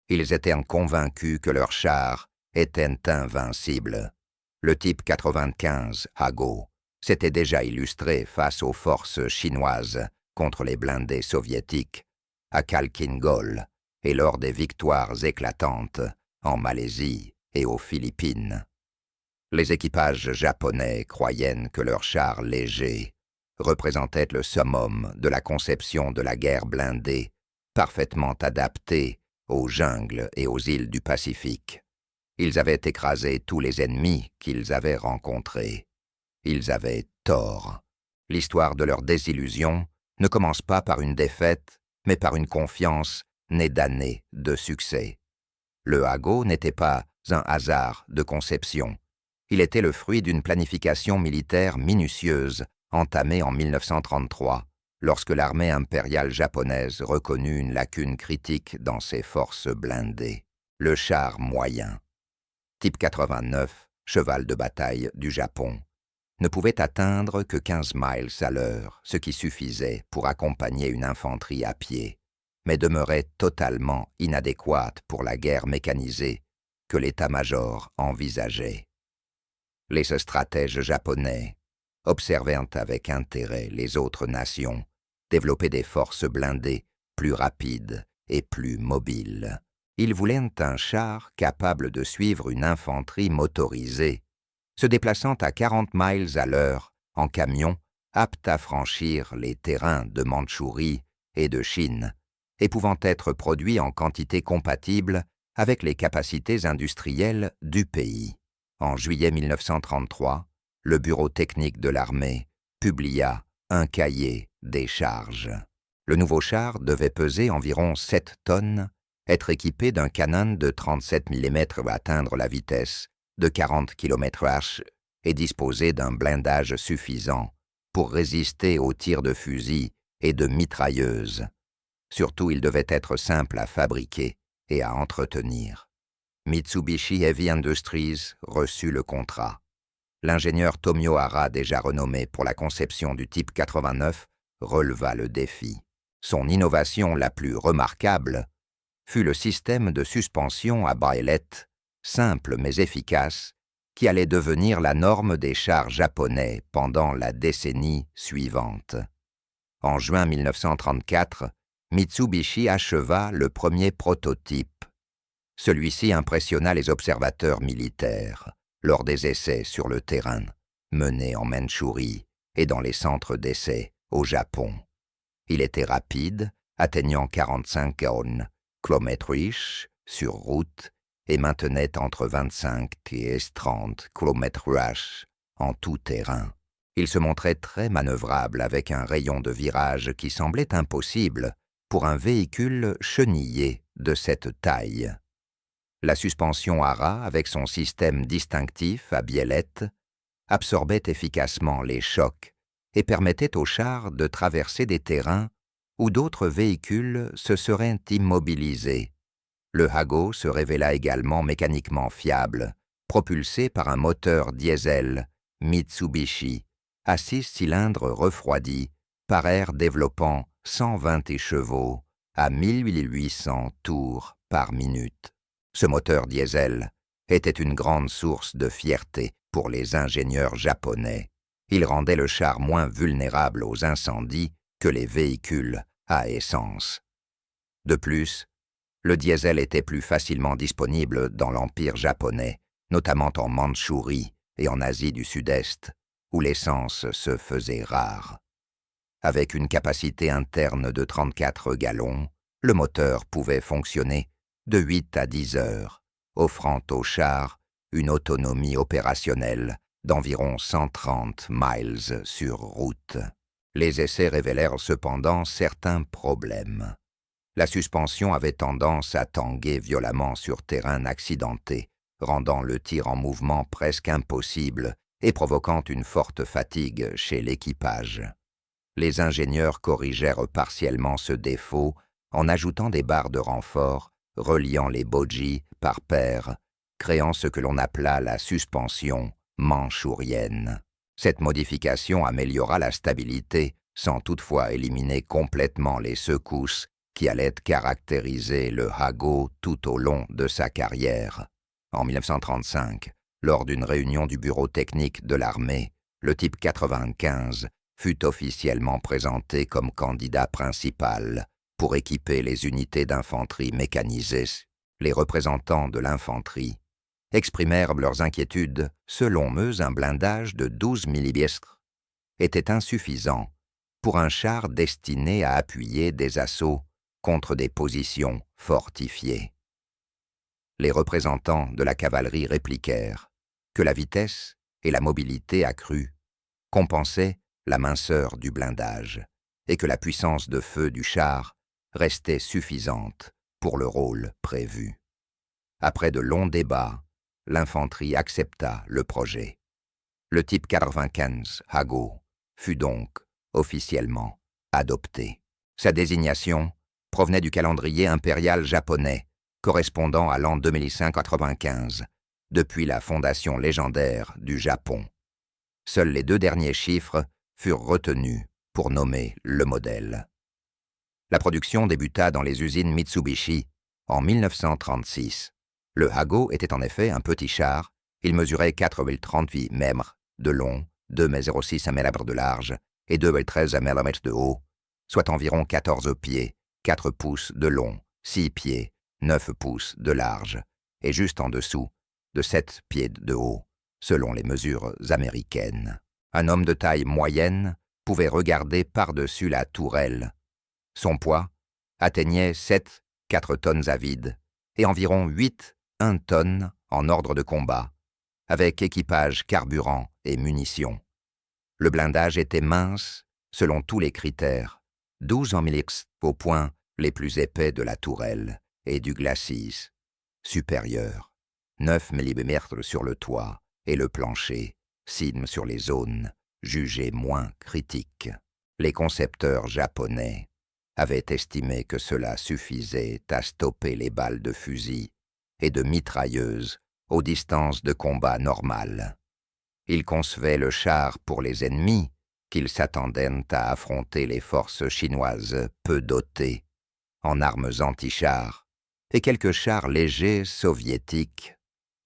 Ils étaient convaincus que leur char était invincible. Le type 95, Hago, s'était déjà illustré face aux forces chinoises contre les blindés soviétiques à Khalkhin Gol et lors des victoires éclatantes en Malaisie et aux Philippines. Les équipages japonais croyaient que leur char léger représentait le summum de la conception de la guerre blindée, parfaitement adaptée aux jungles et aux îles du Pacifique. Ils avaient écrasé tous les ennemis qu'ils avaient rencontrés. Ils avaient tort. L'histoire de leur désillusion ne commence pas par une défaite, mais par une confiance née d'années de succès. Le Hago n'était pas un hasard de conception. Il était le fruit d'une planification militaire minutieuse entamée en 1933, lorsque l'armée impériale japonaise reconnut une lacune critique dans ses forces blindées. Le char moyen, type 89, cheval de bataille du Japon, ne pouvait atteindre que 15 miles à l'heure, ce qui suffisait pour accompagner une infanterie à pied, mais demeurait totalement inadéquate pour la guerre mécanisée que l'état-major envisageait. Les stratèges japonais observaient avec intérêt les autres nations développer des forces blindées plus rapides et plus mobiles. Ils voulaient un char capable de suivre une infanterie motorisée, se déplaçant à 40 miles à l'heure en camion, apte à franchir les terrains de Mandchourie et de Chine, et pouvant être produit en quantité compatible avec les capacités industrielles du pays. En juillet 1933, le bureau technique de l'armée publia un cahier des charges. Le nouveau char devait peser environ 7 tonnes, être équipé d'un canon de 37 mm à atteindre la vitesse de 40 km/h et disposer d'un blindage suffisant pour résister aux tirs de fusil et de mitrailleuses. Surtout, il devait être simple à fabriquer et à entretenir. Mitsubishi Heavy Industries reçut le contrat. L'ingénieur Tomio Hara, déjà renommé pour la conception du type 89, releva le défi. Son innovation la plus remarquable fut le système de suspension à baïlette, simple mais efficace, qui allait devenir la norme des chars japonais pendant la décennie suivante. En juin 1934, Mitsubishi acheva le premier prototype. Celui-ci impressionna les observateurs militaires lors des essais sur le terrain, menés en Mandchourie et dans les centres d'essais au Japon. Il était rapide, atteignant 45 km/h sur route et maintenait entre 25 et 30 km/h en tout terrain. Il se montrait très manœuvrable avec un rayon de virage qui semblait impossible pour un véhicule chenillé de cette taille. La suspension Hara, avec son système distinctif à biellette, absorbait efficacement les chocs et permettait au char de traverser des terrains où d'autres véhicules se seraient immobilisés. Le Hago se révéla également mécaniquement fiable, propulsé par un moteur diesel Mitsubishi à 6 cylindres refroidis par air développant 120 chevaux à 1800 tours par minute. Ce moteur diesel était une grande source de fierté pour les ingénieurs japonais. Il rendait le char moins vulnérable aux incendies que les véhicules à essence. De plus, le diesel était plus facilement disponible dans l'Empire japonais, notamment en Mandchourie et en Asie du Sud-Est, où l'essence se faisait rare. Avec une capacité interne de 34 gallons, le moteur pouvait fonctionner de 8 à 10 heures, offrant au char une autonomie opérationnelle d'environ 130 miles sur route. Les essais révélèrent cependant certains problèmes. La suspension avait tendance à tanguer violemment sur terrain accidenté, rendant le tir en mouvement presque impossible et provoquant une forte fatigue chez l'équipage. Les ingénieurs corrigèrent partiellement ce défaut en ajoutant des barres de renfort reliant les bogies par paire, créant ce que l'on appela la suspension manchourienne. Cette modification améliora la stabilité sans toutefois éliminer complètement les secousses qui allait caractériser le Hago tout au long de sa carrière. En 1935, lors d'une réunion du bureau technique de l'armée, le type 95 fut officiellement présenté comme candidat principal pour équiper les unités d'infanterie mécanisées. Les représentants de l'infanterie exprimèrent leurs inquiétudes. Selon eux, un blindage de 12 mm était insuffisant pour un char destiné à appuyer des assauts contre des positions fortifiées. Les représentants de la cavalerie répliquèrent que la vitesse et la mobilité accrue compensaient la minceur du blindage et que la puissance de feu du char restait suffisante pour le rôle prévu. Après de longs débats, l'infanterie accepta le projet. Le type 95 Hago fut donc officiellement adopté. Sa désignation provenait du calendrier impérial japonais, correspondant à l'an 2595, depuis la fondation légendaire du Japon. Seuls les 2 derniers chiffres furent retenus pour nommer le modèle. La production débuta dans les usines Mitsubishi en 1936. Le Hago était en effet un petit char. Il mesurait 4,38 m de long, 2,06 m de large et 2,13 m de haut, soit environ 14 pieds, 4 pouces de long, 6 pieds, 9 pouces de large, et juste en dessous de 7 pieds de haut, selon les mesures américaines. Un homme de taille moyenne pouvait regarder par-dessus la tourelle. Son poids atteignait 4 tonnes à vide et environ 1 tonne en ordre de combat, avec équipage, carburant et munitions. Le blindage était mince selon tous les critères, 12 en millix aux points les plus épais de la tourelle et du glacis supérieur, 9 mm sur le toit et le plancher, cime sur les zones jugées moins critiques. Les concepteurs japonais avaient estimé que cela suffisait à stopper les balles de fusil et de mitrailleuses aux distances de combat normales. Ils concevaient le char pour les ennemis qu'ils s'attendaient à affronter les forces chinoises peu dotées en armes anti-chars et quelques chars légers soviétiques.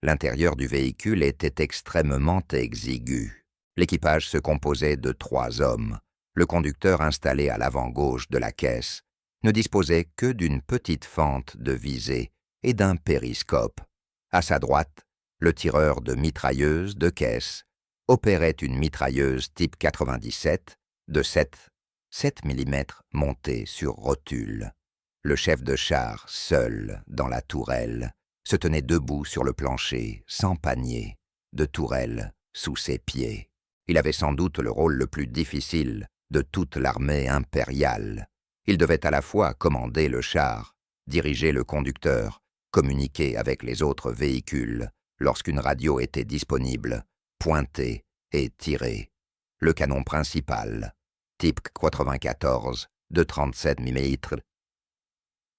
L'intérieur du véhicule était extrêmement exigu. L'équipage se composait de 3 hommes. Le conducteur installé à l'avant gauche de la caisse ne disposait que d'une petite fente de visée et d'un périscope. À sa droite, le tireur de mitrailleuse de caisse opérait une mitrailleuse type 97 de 7 mm montée sur rotule. Le chef de char, seul dans la tourelle, se tenait debout sur le plancher, sans panier, de tourelle sous ses pieds. Il avait sans doute le rôle le plus difficile de toute l'armée impériale. Il devait à la fois commander le char, diriger le conducteur, communiquer avec les autres véhicules lorsqu'une radio était disponible, pointer et tirer. Le canon principal, type 94 de 37 mm,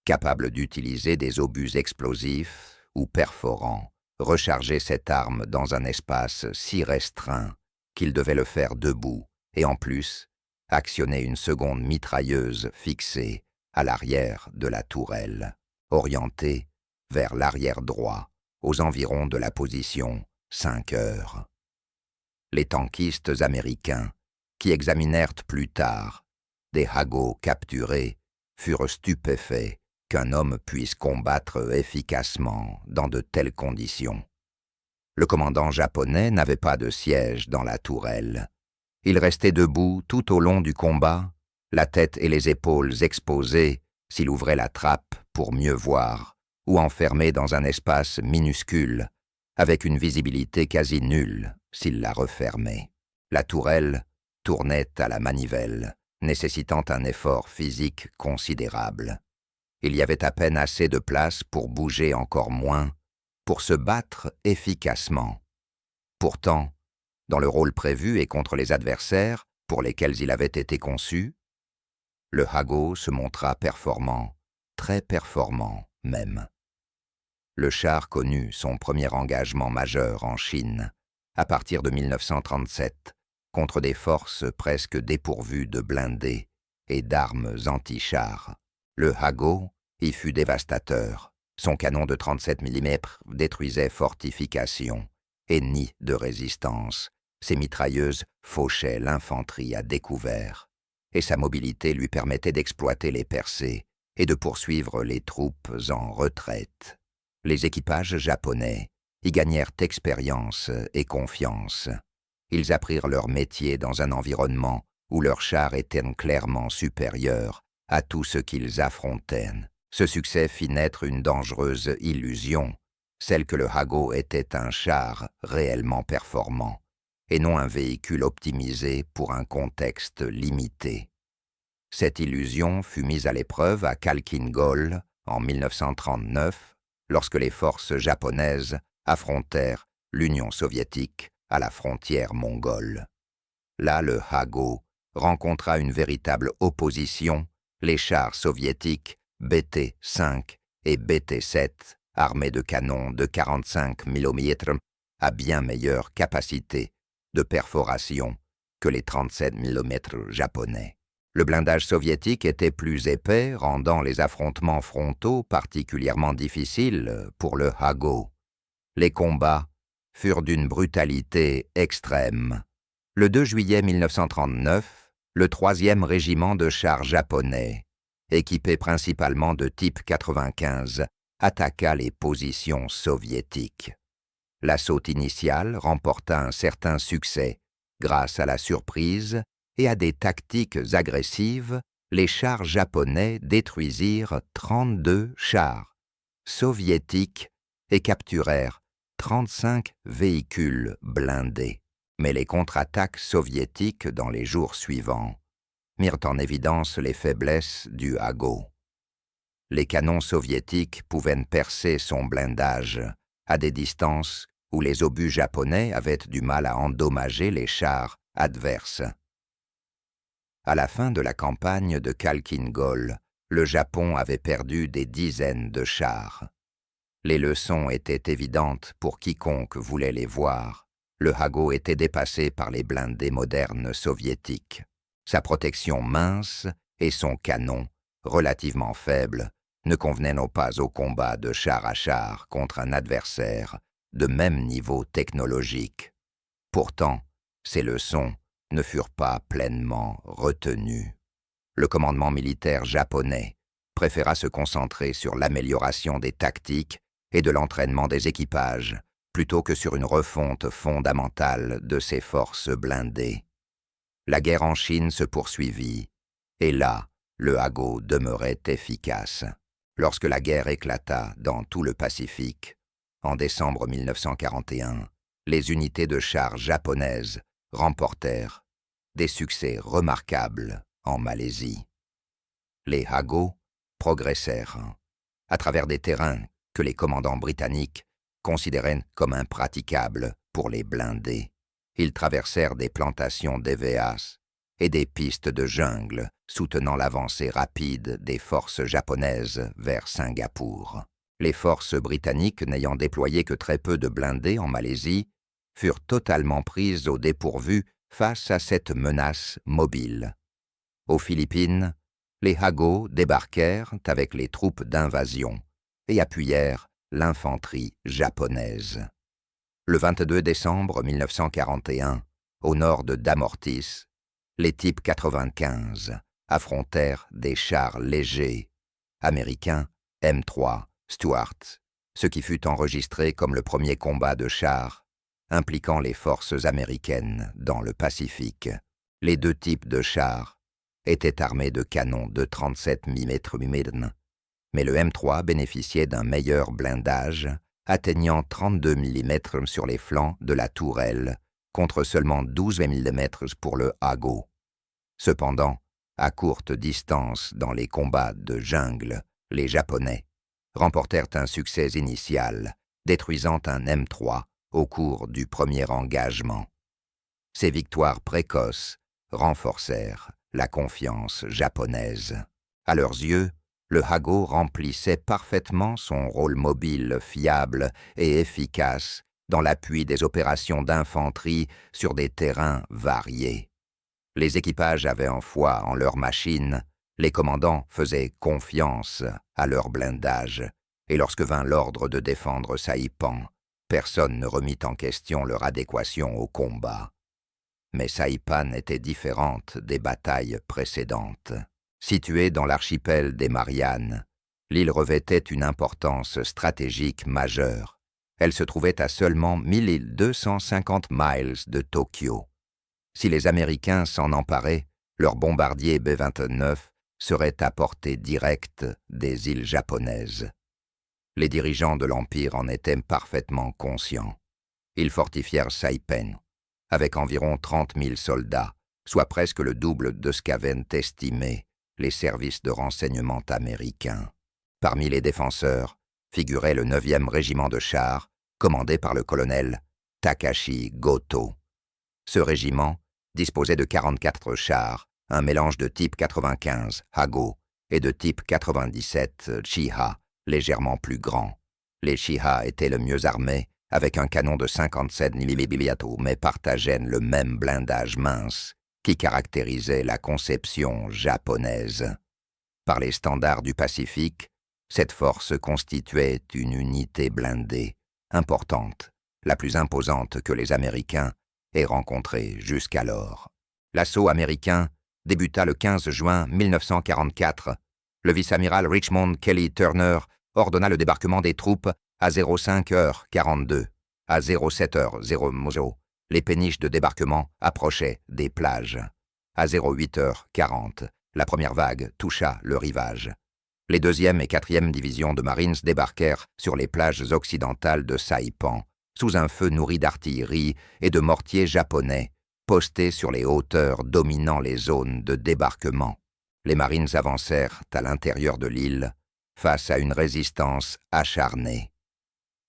capable d'utiliser des obus explosifs ou perforants, rechargeait cette arme dans un espace si restreint qu'il devait le faire debout et en plus actionner une seconde mitrailleuse fixée à l'arrière de la tourelle, orientée vers l'arrière droit, aux environs de la position 5 heures. Les tankistes américains, qui examinèrent plus tard des Hago capturés, furent stupéfaits qu'un homme puisse combattre efficacement dans de telles conditions. Le commandant japonais n'avait pas de siège dans la tourelle. Il restait debout tout au long du combat, la tête et les épaules exposées s'il ouvrait la trappe pour mieux voir, ou enfermé dans un espace minuscule, avec une visibilité quasi nulle s'il la refermait. La tourelle tournait à la manivelle, nécessitant un effort physique considérable. Il y avait à peine assez de place pour bouger encore moins, pour se battre efficacement. Pourtant, dans le rôle prévu et contre les adversaires pour lesquels il avait été conçu, le Hago se montra performant, très performant même. Le char connut son premier engagement majeur en Chine, à partir de 1937, contre des forces presque dépourvues de blindés et d'armes anti-chars. Le Hago y fut dévastateur. Son canon de 37 mm détruisait fortifications et nids de résistance. Ses mitrailleuses fauchaient l'infanterie à découvert, et sa mobilité lui permettait d'exploiter les percées et de poursuivre les troupes en retraite. Les équipages japonais y gagnèrent expérience et confiance. Ils apprirent leur métier dans un environnement où leurs chars étaient clairement supérieurs à tout ce qu'ils affrontaient. Ce succès fit naître une dangereuse illusion, celle que le Hago était un char réellement performant, et non un véhicule optimisé pour un contexte limité. Cette illusion fut mise à l'épreuve à Khalkhin Gol en 1939, lorsque les forces japonaises affrontèrent l'Union soviétique à la frontière mongole. Là, le Hago rencontra une véritable opposition, les chars soviétiques BT-5 et BT-7, armés de canons de 45 mm à bien meilleure capacité de perforation que les 37 mm japonais. Le blindage soviétique était plus épais, rendant les affrontements frontaux particulièrement difficiles pour le Hago. Les combats furent d'une brutalité extrême. Le 2 juillet 1939, le 3e régiment de chars japonais, équipé principalement de type 95, attaqua les positions soviétiques. L'assaut initial remporta un certain succès. Grâce à la surprise et à des tactiques agressives, les chars japonais détruisirent 32 chars soviétiques et capturèrent 35 véhicules blindés. Mais les contre-attaques soviétiques dans les jours suivants mirent en évidence les faiblesses du Hago. Les canons soviétiques pouvaient percer son blindage à des distances où les obus japonais avaient du mal à endommager les chars adverses. À la fin de la campagne de Khalkhin Gol, le Japon avait perdu des dizaines de chars. Les leçons étaient évidentes pour quiconque voulait les voir. Le Hago était dépassé par les blindés modernes soviétiques. Sa protection mince et son canon, relativement faible, ne convenaient pas au combat de char à char contre un adversaire de même niveau technologique. Pourtant, ces leçons ne furent pas pleinement retenues. Le commandement militaire japonais préféra se concentrer sur l'amélioration des tactiques et de l'entraînement des équipages, plutôt que sur une refonte fondamentale de ses forces blindées. La guerre en Chine se poursuivit, et là, le Hago demeurait efficace. Lorsque la guerre éclata dans tout le Pacifique, en décembre 1941, les unités de chars japonaises remportèrent des succès remarquables en Malaisie. Les Hago progressèrent à travers des terrains que les commandants britanniques considéraient comme impraticables pour les blindés. Ils traversèrent des plantations d'EVAs et des pistes de jungle soutenant l'avancée rapide des forces japonaises vers Singapour. Les forces britanniques, n'ayant déployé que très peu de blindés en Malaisie, furent totalement prises au dépourvu face à cette menace mobile. Aux Philippines, les Hago débarquèrent avec les troupes d'invasion et appuyèrent l'infanterie japonaise. Le 22 décembre 1941, au nord de Damortis, les types 95 affrontèrent des chars légers américains M3 Stuart, ce qui fut enregistré comme le premier combat de chars impliquant les forces américaines dans le Pacifique. Les deux types de chars étaient armés de canons de 37 mm, mais le M3 bénéficiait d'un meilleur blindage, atteignant 32 mm sur les flancs de la tourelle, contre seulement 12 mm pour le Hago. Cependant, à courte distance dans les combats de jungle, les Japonais remportèrent un succès initial, détruisant un M3 au cours du premier engagement. Ces victoires précoces renforcèrent la confiance japonaise. À leurs yeux, le Hago remplissait parfaitement son rôle mobile, fiable et efficace dans l'appui des opérations d'infanterie sur des terrains variés. Les équipages avaient en foi en leurs machines, Les commandants faisaient confiance à leur blindage, et lorsque vint l'ordre de défendre Saipan, personne ne remit en question leur adéquation au combat. Mais Saipan était différente des batailles précédentes. Située dans l'archipel des Mariannes, l'île revêtait une importance stratégique majeure. Elle se trouvait à seulement 1250 miles de Tokyo. Si les Américains s'en emparaient, leurs bombardiers B-29 seraient à portée directe des îles japonaises. Les dirigeants de l'Empire en étaient parfaitement conscients. Ils fortifièrent Saipan avec environ 30 000 soldats, soit presque le double de ce qu'avaient estimé les services de renseignement américains. Parmi les défenseurs figurait le 9e régiment de chars, commandé par le colonel Takashi Goto. Ce régiment disposait de 44 chars, un mélange de type 95 Hago et de type 97 Chiha, légèrement plus grands. Les Chiha étaient le mieux armés, avec un canon de 57 mm, mais partageaient le même blindage mince qui caractérisait la conception japonaise. Par les standards du Pacifique, cette force constituait une unité blindée, importante, la plus imposante que les Américains aient rencontrée jusqu'alors. L'assaut américain débuta le 15 juin 1944. Le vice-amiral Richmond Kelly Turner ordonna le débarquement des troupes à 05h42. À 07h00, les péniches de débarquement approchaient des plages. À 08h40, la première vague toucha le rivage. Les 2e et 4e divisions de Marines débarquèrent sur les plages occidentales de Saipan, sous un feu nourri d'artillerie et de mortiers japonais, postés sur les hauteurs dominant les zones de débarquement. Les Marines avancèrent à l'intérieur de l'île, face à une résistance acharnée.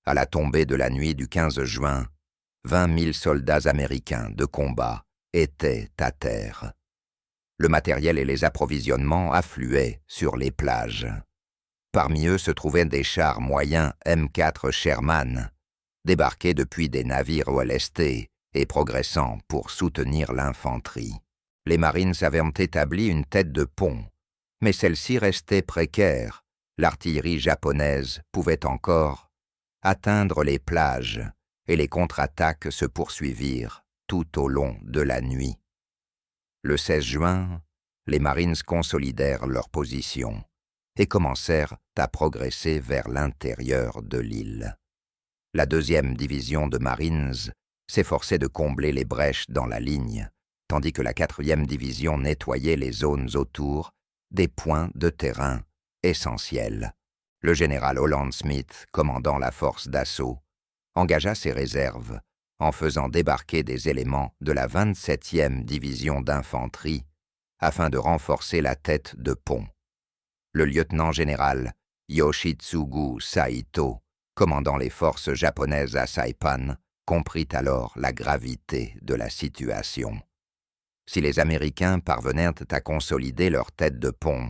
À la tombée de la nuit du 15 juin, 20 000 soldats américains de combat étaient à terre. Le matériel et les approvisionnements affluaient sur les plages. Parmi eux se trouvaient des chars moyens M4 Sherman, débarqués depuis des navires OLST et progressant pour soutenir l'infanterie. Les Marines avaient établi une tête de pont, mais celle-ci restait précaire. L'artillerie japonaise pouvait encore atteindre les plages et les contre-attaques se poursuivirent tout au long de la nuit. Le 16 juin, les Marines consolidèrent leur position et commencèrent à progresser vers l'intérieur de l'île. La 2e division de Marines s'efforçait de combler les brèches dans la ligne, tandis que la 4e division nettoyait les zones autour des points de terrain essentiels. Le général Holland Smith, commandant la force d'assaut, engagea ses réserves en faisant débarquer des éléments de la 27e division d'infanterie afin de renforcer la tête de pont. Le lieutenant-général Yoshitsugu Saito, commandant les forces japonaises à Saipan, comprit alors la gravité de la situation. Si les Américains parvenaient à consolider leur tête de pont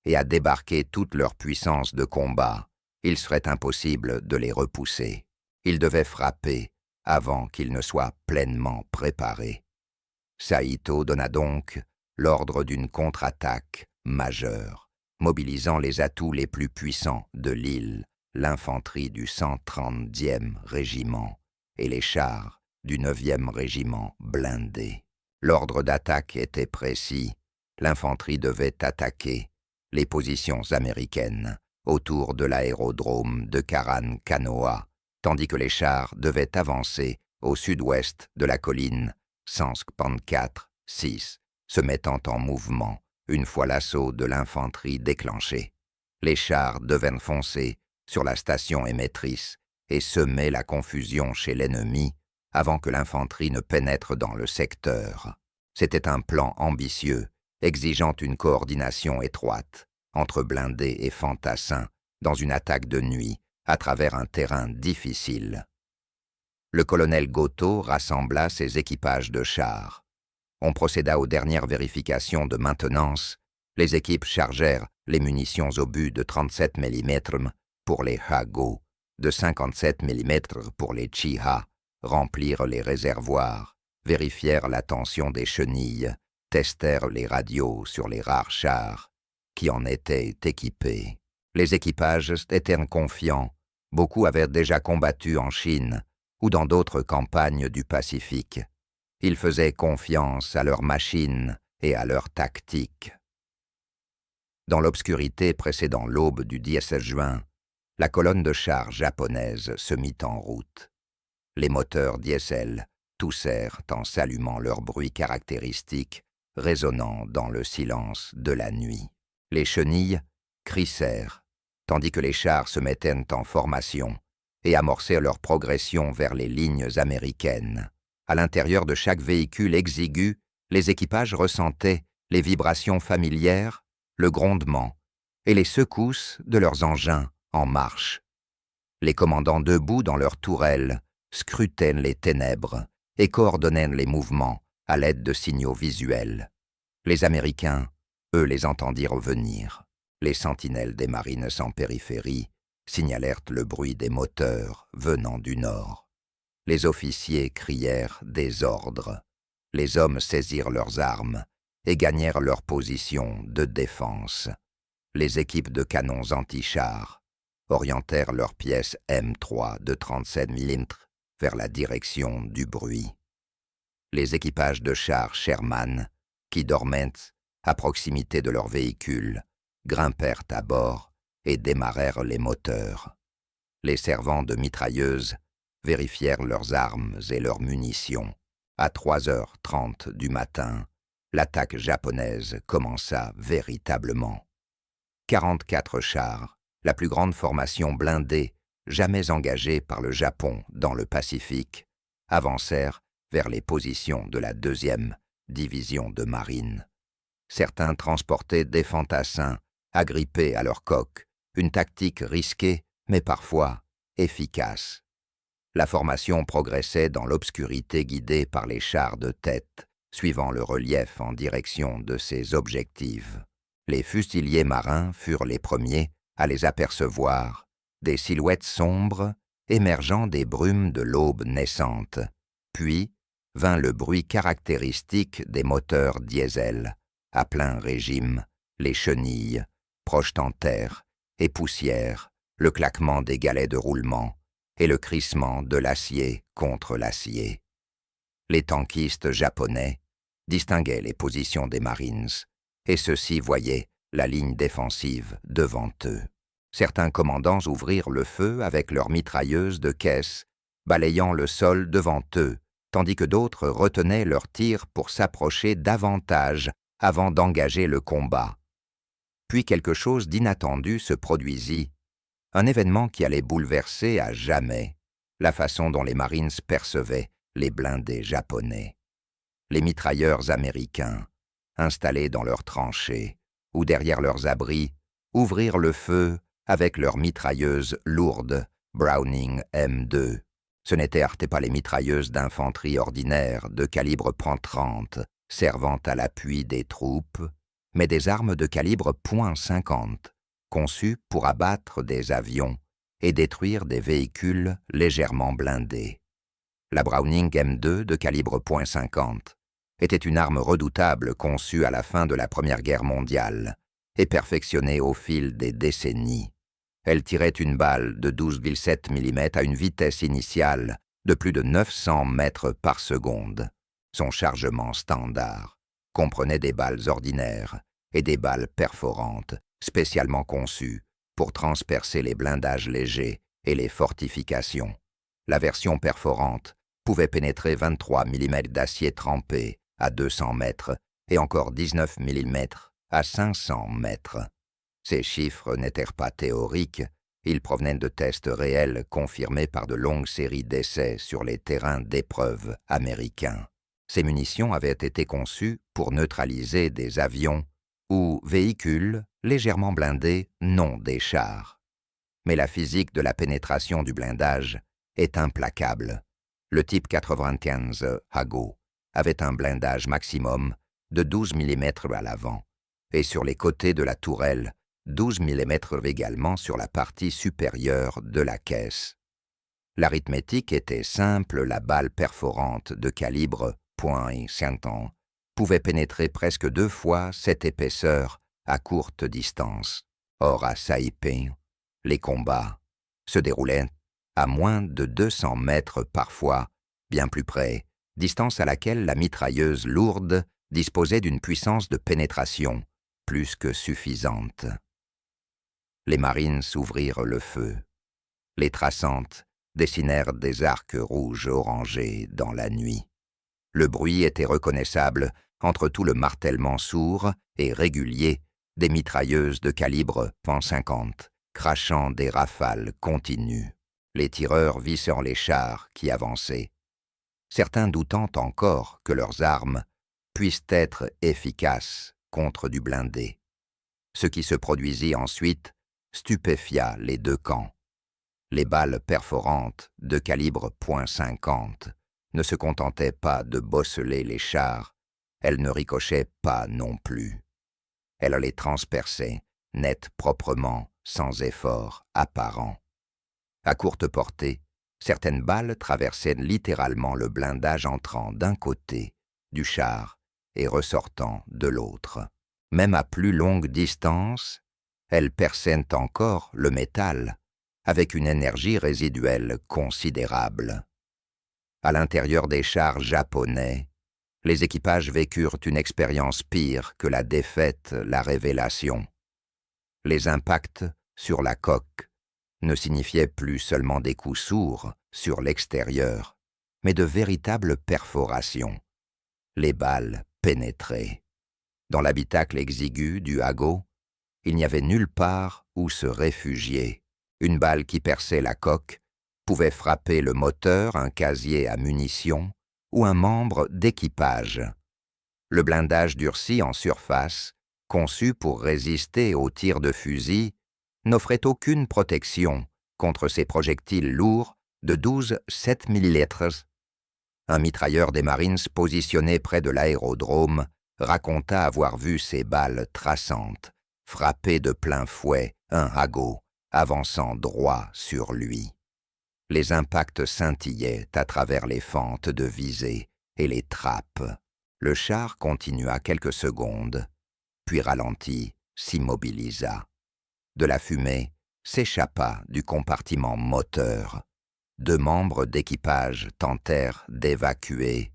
et à débarquer toute leur puissance de combat, il serait impossible de les repousser. Ils devaient frapper avant qu'ils ne soient pleinement préparés. Saito donna donc l'ordre d'une contre-attaque majeure, mobilisant les atouts les plus puissants de l'île, l'infanterie du 130e régiment et les chars du 9e régiment blindé. L'ordre d'attaque était précis. L'infanterie devait attaquer les positions américaines autour de l'aérodrome de Karan-Kanoa, tandis que les chars devaient avancer au sud-ouest de la colline Sanskpan-4-6, se mettant en mouvement une fois l'assaut de l'infanterie déclenché. Les chars devaient foncer sur la station émettrice et semer la confusion chez l'ennemi avant que l'infanterie ne pénètre dans le secteur. C'était un plan ambitieux, exigeant une coordination étroite entre blindés et fantassins dans une attaque de nuit à travers un terrain difficile. Le colonel Goto rassembla ses équipages de chars. On procéda aux dernières vérifications de maintenance. Les équipes chargèrent les munitions obus de 37 mm pour les Hago, de 57 mm pour les Chiha, remplirent les réservoirs, vérifièrent la tension des chenilles, testèrent les radios sur les rares chars qui en étaient équipés. Les équipages étaient confiants. Beaucoup avaient déjà combattu en Chine ou dans d'autres campagnes du Pacifique. Ils faisaient confiance à leurs machines et à leurs tactiques. Dans l'obscurité précédant l'aube du 10 juin, la colonne de chars japonaise se mit en route. Les moteurs diesel toussèrent en s'allumant leur bruit caractéristique, résonnant dans le silence de la nuit. Les chenilles crissèrent, tandis que les chars se mettaient en formation et amorçaient leur progression vers les lignes américaines. À l'intérieur de chaque véhicule exigu, les équipages ressentaient les vibrations familières, le grondement et les secousses de leurs engins en marche. Les commandants debout dans leurs tourelles scrutaient les ténèbres et coordonnaient les mouvements à l'aide de signaux visuels. Les Américains, eux, les entendirent venir. Les sentinelles des marines en périphérie signalèrent le bruit des moteurs venant du nord. Les officiers crièrent des ordres. Les hommes saisirent leurs armes et gagnèrent leur position de défense. Les équipes de canons anti-chars orientèrent leurs pièces M3 de 37 mm vers la direction du bruit. Les équipages de chars Sherman, qui dormaient à proximité de leurs véhicules, grimpèrent à bord et démarrèrent les moteurs. Les servants de mitrailleuses vérifièrent leurs armes et leurs munitions. À 3h30 du matin, l'attaque japonaise commença véritablement. 44 chars, la plus grande formation blindée jamais engagée par le Japon dans le Pacifique, avancèrent vers les positions de la 2e division de marine. Certains transportaient des fantassins agrippés à leur coque, une tactique risquée mais parfois efficace. La formation progressait dans l'obscurité guidée par les chars de tête, suivant le relief en direction de ses objectifs. Les fusiliers marins furent les premiers à les apercevoir, des silhouettes sombres émergeant des brumes de l'aube naissante. Puis vint le bruit caractéristique des moteurs diesel, à plein régime, les chenilles, projetant terre et poussière, le claquement des galets de roulement et le crissement de l'acier contre l'acier. Les tankistes japonais distinguaient les positions des Marines, et ceux-ci voyaient la ligne défensive devant eux. Certains commandants ouvrirent le feu avec leurs mitrailleuses de caisse, balayant le sol devant eux, tandis que d'autres retenaient leurs tirs pour s'approcher davantage avant d'engager le combat. Puis quelque chose d'inattendu se produisit, un événement qui allait bouleverser à jamais la façon dont les Marines percevaient les blindés japonais. Les mitrailleurs américains, installés dans leurs tranchées ou derrière leurs abris, ouvrirent le feu avec leurs mitrailleuses lourdes Browning M2. Ce n'étaient pas les mitrailleuses d'infanterie ordinaires de calibre .30 servant à l'appui des troupes, mais des armes de calibre .50, conçues pour abattre des avions et détruire des véhicules légèrement blindés. La Browning M2 de calibre .50 était une arme redoutable conçue à la fin de la Première Guerre mondiale et perfectionnée au fil des décennies. Elle tirait une balle de 12,7 mm à une vitesse initiale de plus de 900 mètres par seconde. Son chargement standard comprenait des balles ordinaires et des balles perforantes spécialement conçues pour transpercer les blindages légers et les fortifications. La version perforante pouvait pénétrer 23 mm d'acier trempé à 200 mètres et encore 19 mm à 500 mètres. Ces chiffres n'étaient pas théoriques, ils provenaient de tests réels confirmés par de longues séries d'essais sur les terrains d'épreuve américains. Ces munitions avaient été conçues pour neutraliser des avions ou véhicules légèrement blindés, non des chars. Mais la physique de la pénétration du blindage est implacable. Le type 95 Hago avait un blindage maximum de 12 mm à l'avant, et sur les côtés de la tourelle, 12 mm également sur la partie supérieure de la caisse. L'arithmétique était simple, la balle perforante de calibre .50 pouvait pénétrer presque 2 fois cette épaisseur à courte distance. Or, à Saipé, les combats se déroulaient à moins de 200 mètres parfois, bien plus près, distance à laquelle la mitrailleuse lourde disposait d'une puissance de pénétration plus que suffisante. Les marines ouvrirent le feu. Les traçantes dessinèrent des arcs rouges orangés dans la nuit. Le bruit était reconnaissable entre tout le martèlement sourd et régulier des mitrailleuses de calibre .50, crachant des rafales continues, les tireurs vissant les chars qui avançaient, certains doutant encore que leurs armes puissent être efficaces contre du blindé. Ce qui se produisit ensuite stupéfia les deux camps. Les balles perforantes de calibre .50 ne se contentaient pas de bosseler les chars, elles ne ricochaient pas non plus. Elles les transperçaient, net proprement, sans effort apparent. À courte portée, certaines balles traversaient littéralement le blindage entrant d'un côté du char et ressortant de l'autre. Même à plus longue distance, elles perçaient encore le métal avec une énergie résiduelle considérable. À l'intérieur des chars japonais, les équipages vécurent une expérience pire que la défaite, la révélation. Les impacts sur la coque ne signifiaient plus seulement des coups sourds sur l'extérieur, mais de véritables perforations. Les balles pénétraient. Dans l'habitacle exigu du Hago, il n'y avait nulle part où se réfugier. Une balle qui perçait la coque pouvait frapper le moteur, un casier à munitions ou un membre d'équipage. Le blindage durci en surface, conçu pour résister aux tirs de fusil, n'offrait aucune protection contre ces projectiles lourds de 12,7 mm. Un mitrailleur des Marines positionné près de l'aérodrome raconta avoir vu ces balles traçantes frapper de plein fouet un Hago avançant droit sur lui. Les impacts scintillaient à travers les fentes de visée et les trappes. Le char continua quelques secondes, puis ralentit, s'immobilisa. De la fumée s'échappa du compartiment moteur. 2 membres d'équipage tentèrent d'évacuer.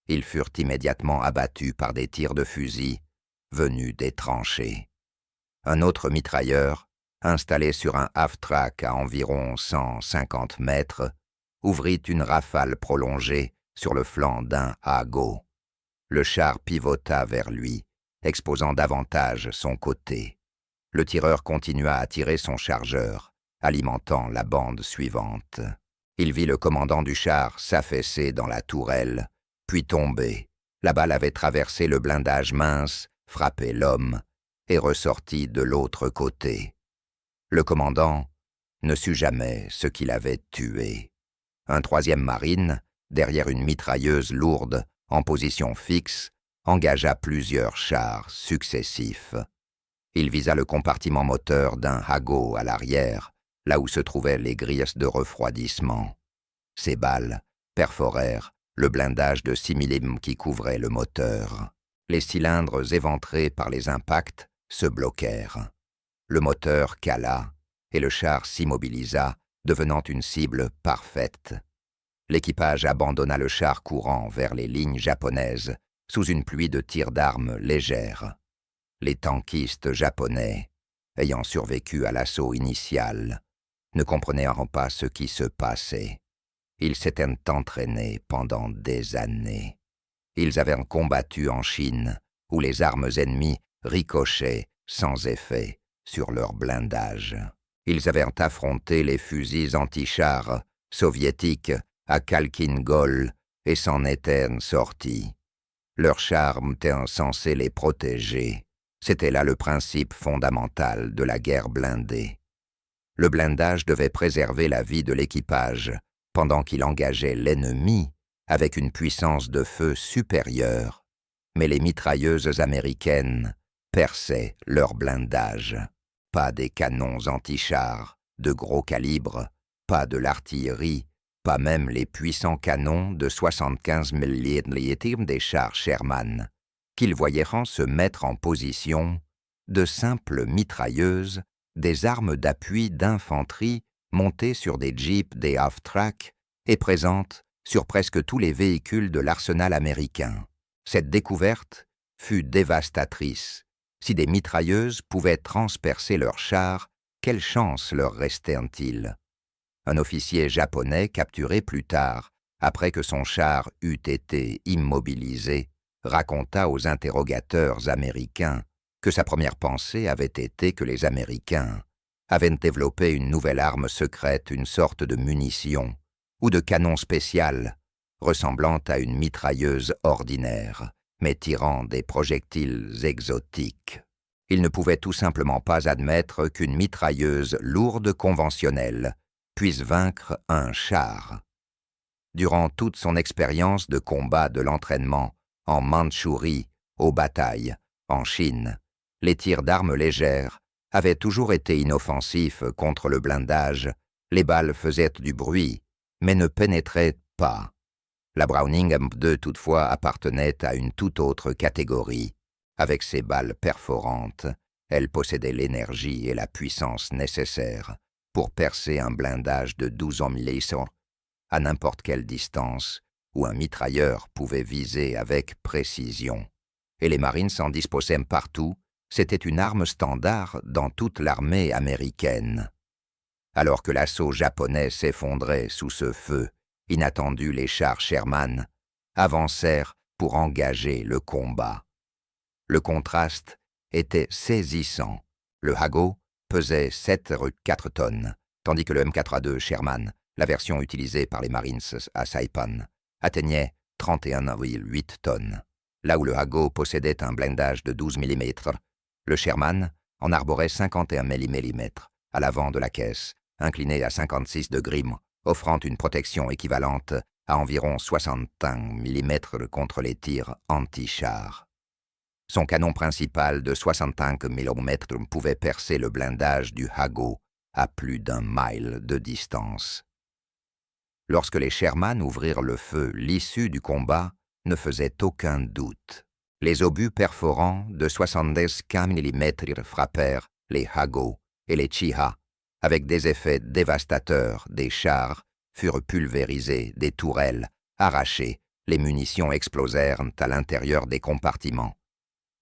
Ils furent immédiatement abattus par des tirs de fusil venus des tranchées. Un autre mitrailleur, installé sur un half-track à environ 150 mètres, ouvrit une rafale prolongée sur le flanc d'un Hago. Le char pivota vers lui, exposant davantage son côté. Le tireur continua à tirer son chargeur, alimentant la bande suivante. Il vit le commandant du char s'affaisser dans la tourelle, puis tomber. La balle avait traversé le blindage mince, frappé l'homme, et ressorti de l'autre côté. Le commandant ne sut jamais ce qui l'avait tué. Un 3e marine, derrière une mitrailleuse lourde, en position fixe, engagea plusieurs chars successifs. Il visa le compartiment moteur d'un Hago à l'arrière, là où se trouvaient les grilles de refroidissement. Ces balles perforèrent le blindage de 6 mm qui couvrait le moteur. Les cylindres éventrés par les impacts se bloquèrent. Le moteur cala et le char s'immobilisa, devenant une cible parfaite. L'équipage abandonna le char courant vers les lignes japonaises sous une pluie de tirs d'armes légères. Les tankistes japonais, ayant survécu à l'assaut initial, ne comprenaient pas ce qui se passait. Ils s'étaient entraînés pendant des années. Ils avaient combattu en Chine, où les armes ennemies ricochaient sans effet sur leur blindage. Ils avaient affronté les fusils anti-chars soviétiques à Khalkhin Gol et s'en étaient sortis. Leurs chars étaient censés les protéger. C'était là le principe fondamental de la guerre blindée. Le blindage devait préserver la vie de l'équipage pendant qu'il engageait l'ennemi avec une puissance de feu supérieure, mais les mitrailleuses américaines perçaient leur blindage. Pas des canons anti-chars de gros calibre, pas de l'artillerie, pas même les puissants canons de 75 mm des chars Sherman, qu'ils voyaient se mettre en position de simples mitrailleuses, des armes d'appui d'infanterie montées sur des jeeps des half-track et présentes sur presque tous les véhicules de l'arsenal américain. Cette découverte fut dévastatrice. Si des mitrailleuses pouvaient transpercer leurs chars, quelle chance leur restait-il? Un officier japonais capturé plus tard, après que son char eût été immobilisé, raconta aux interrogateurs américains que sa première pensée avait été que les Américains avaient développé une nouvelle arme secrète, une sorte de munition ou de canon spécial ressemblant à une mitrailleuse ordinaire, mais tirant des projectiles exotiques. Il ne pouvait tout simplement pas admettre qu'une mitrailleuse lourde conventionnelle puisse vaincre un char. Durant toute son expérience de combat de l'entraînement en Mandchourie, aux batailles, en Chine, les tirs d'armes légères avaient toujours été inoffensifs contre le blindage, les balles faisaient du bruit, mais ne pénétraient pas. La Browning M2 toutefois appartenait à une toute autre catégorie. Avec ses balles perforantes, elle possédait l'énergie et la puissance nécessaires pour percer un blindage de 12 mm à n'importe quelle distance où un mitrailleur pouvait viser avec précision. Et les Marines s'en disposaient partout, c'était une arme standard dans toute l'armée américaine. Alors que l'assaut japonais s'effondrait sous ce feu inattendu, les chars Sherman avancèrent pour engager le combat. Le contraste était saisissant. Le Hago pesait 7,4 tonnes, tandis que le M4A2 Sherman, la version utilisée par les Marines à Saipan, atteignait 31,8 tonnes. Là où le Hago possédait un blindage de 12 mm, le Sherman en arborait 51 mm à l'avant de la caisse, incliné à 56 degrés, offrant une protection équivalente à environ 61 mm contre les tirs anti-chars. Son canon principal de 65 mm pouvait percer le blindage du Hago à plus d'1 mile de distance. Lorsque les Sherman ouvrirent le feu, l'issue du combat ne faisait aucun doute. Les obus perforants de 75 mm frappèrent les Hago et les Chiha, avec des effets dévastateurs. Des chars furent pulvérisés, des tourelles arrachées, les munitions explosèrent à l'intérieur des compartiments.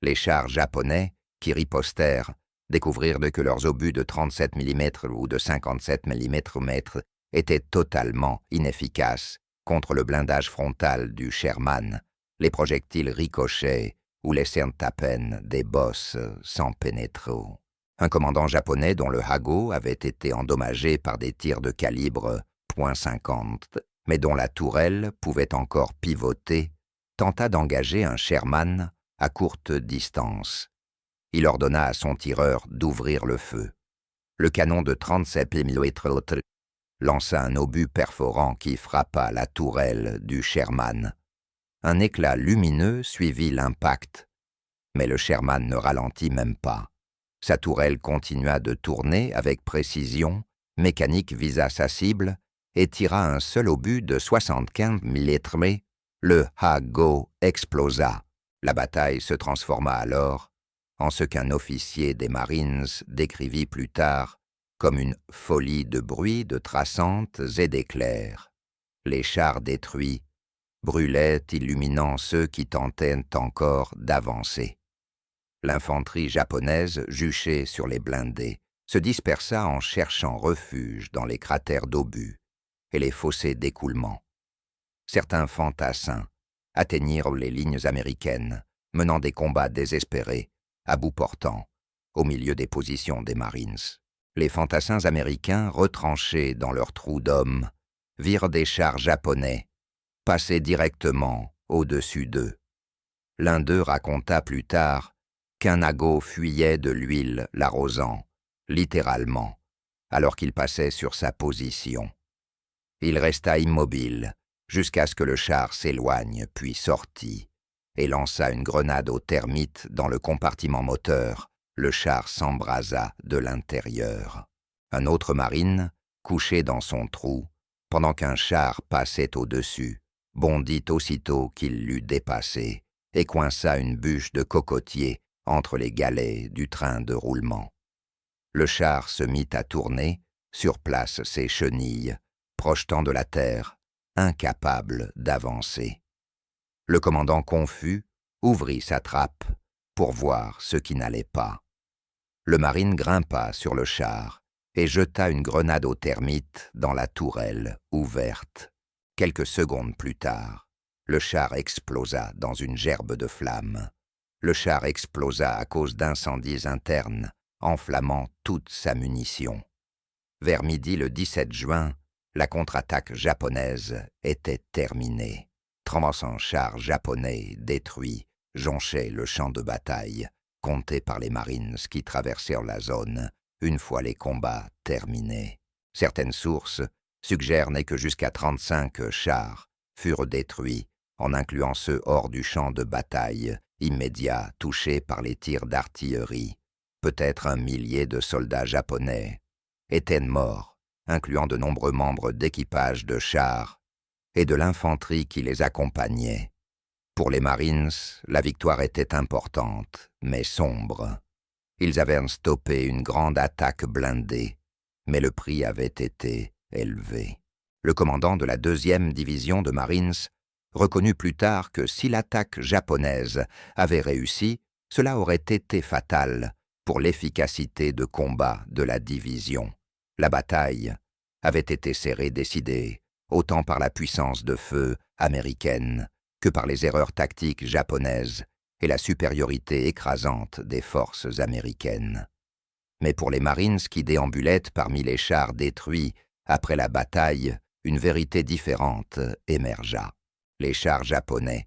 Les chars japonais, qui ripostèrent, découvrirent que leurs obus de 37 mm ou de 57 mm étaient totalement inefficaces contre le blindage frontal du Sherman. Les projectiles ricochaient ou laissèrent à peine des bosses sans pénétrer. Un commandant japonais dont le Hago avait été endommagé par des tirs de calibre .50, mais dont la tourelle pouvait encore pivoter, tenta d'engager un Sherman à courte distance. Il ordonna à son tireur d'ouvrir le feu. Le canon de 37 mm lança un obus perforant qui frappa la tourelle du Sherman. Un éclat lumineux suivit l'impact, mais le Sherman ne ralentit même pas. Sa tourelle continua de tourner avec précision, Mécanique visa sa cible et tira un seul obus de 75 mm. Le Hago explosa. La bataille se transforma alors en ce qu'un officier des Marines décrivit plus tard comme une folie de bruit, de traçantes et d'éclairs. Les chars détruits brûlaient, illuminant ceux qui tentaient encore d'avancer. L'infanterie japonaise, juchée sur les blindés, se dispersa en cherchant refuge dans les cratères d'obus et les fossés d'écoulement. Certains fantassins atteignirent les lignes américaines, menant des combats désespérés, à bout portant, au milieu des positions des Marines. Les fantassins américains, retranchés dans leurs trous d'hommes, virent des chars japonais passer directement au-dessus d'eux. L'un d'eux raconta plus tard qu'un Hago fuyait de l'huile l'arrosant, littéralement, alors qu'il passait sur sa position. Il resta immobile jusqu'à ce que le char s'éloigne, puis sortit et lança une grenade aux termites dans le compartiment moteur. Le char s'embrasa de l'intérieur. Un autre marine, couché dans son trou, pendant qu'un char passait au-dessus, bondit aussitôt qu'il l'eut dépassé et coinça une bûche de cocotier entre les galets du train de roulement. Le char se mit à tourner, sur place ses chenilles, projetant de la terre, incapable d'avancer. Le commandant confus ouvrit sa trappe pour voir ce qui n'allait pas. Le marine grimpa sur le char et jeta une grenade aux termites dans la tourelle ouverte. Quelques secondes plus tard, le char explosa dans une gerbe de flammes. Le char explosa à cause d'incendies internes, enflammant toute sa munition. Vers midi le 17 juin, la contre-attaque japonaise était terminée. 300 chars japonais détruits jonchaient le champ de bataille, comptés par les Marines qui traversèrent la zone une fois les combats terminés. Certaines sources suggèrent que jusqu'à 35 chars furent détruits, en incluant ceux hors du champ de bataille, immédiat touchés par les tirs d'artillerie. Peut-être 1 millier de soldats japonais étaient morts, incluant de nombreux membres d'équipage de chars et de l'infanterie qui les accompagnait. Pour les Marines, la victoire était importante, mais sombre. Ils avaient stoppé une grande attaque blindée, mais le prix avait été élevé. Le commandant de la 2e division de Marines reconnut plus tard que si l'attaque japonaise avait réussi, cela aurait été fatal pour l'efficacité de combat de la division. La bataille avait été serrée décidée autant par la puissance de feu américaine que par les erreurs tactiques japonaises et la supériorité écrasante des forces américaines. Mais pour les Marines qui déambulaient parmi les chars détruits après la bataille, une vérité différente émergea. Les chars japonais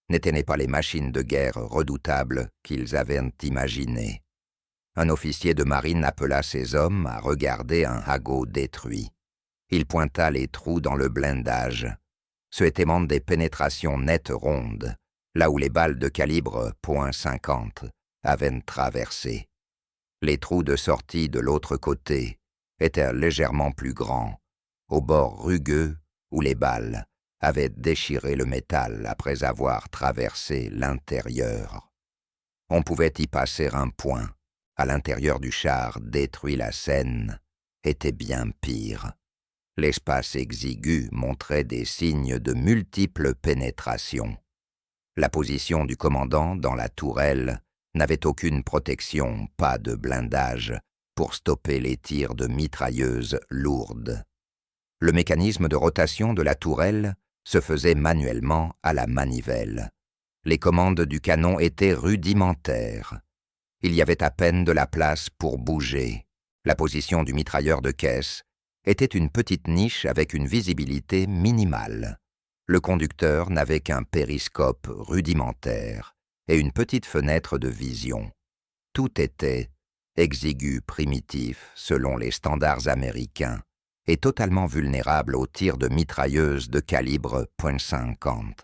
n'étaient pas les machines de guerre redoutables qu'ils avaient imaginées. Un officier de marine appela ses hommes à regarder un Hago détruit. Il pointa les trous dans le blindage. Ce étaient des pénétrations nettes rondes, là où les balles de calibre .50 avaient traversé. Les trous de sortie de l'autre côté étaient légèrement plus grands, au bord rugueux où les balles avaient déchiré le métal après avoir traversé l'intérieur. On pouvait y passer un point. À l'intérieur du char détruit, la scène était bien pire. L'espace exigu montrait des signes de multiples pénétrations. La position du commandant dans la tourelle n'avait aucune protection, pas de blindage, pour stopper les tirs de mitrailleuses lourdes. Le mécanisme de rotation de la tourelle se faisait manuellement à la manivelle. Les commandes du canon étaient rudimentaires. Il y avait à peine de la place pour bouger. La position du mitrailleur de caisse était une petite niche avec une visibilité minimale. Le conducteur n'avait qu'un périscope rudimentaire et une petite fenêtre de vision. Tout était exigu primitif selon les standards américains et totalement vulnérable aux tirs de mitrailleuses de calibre .50.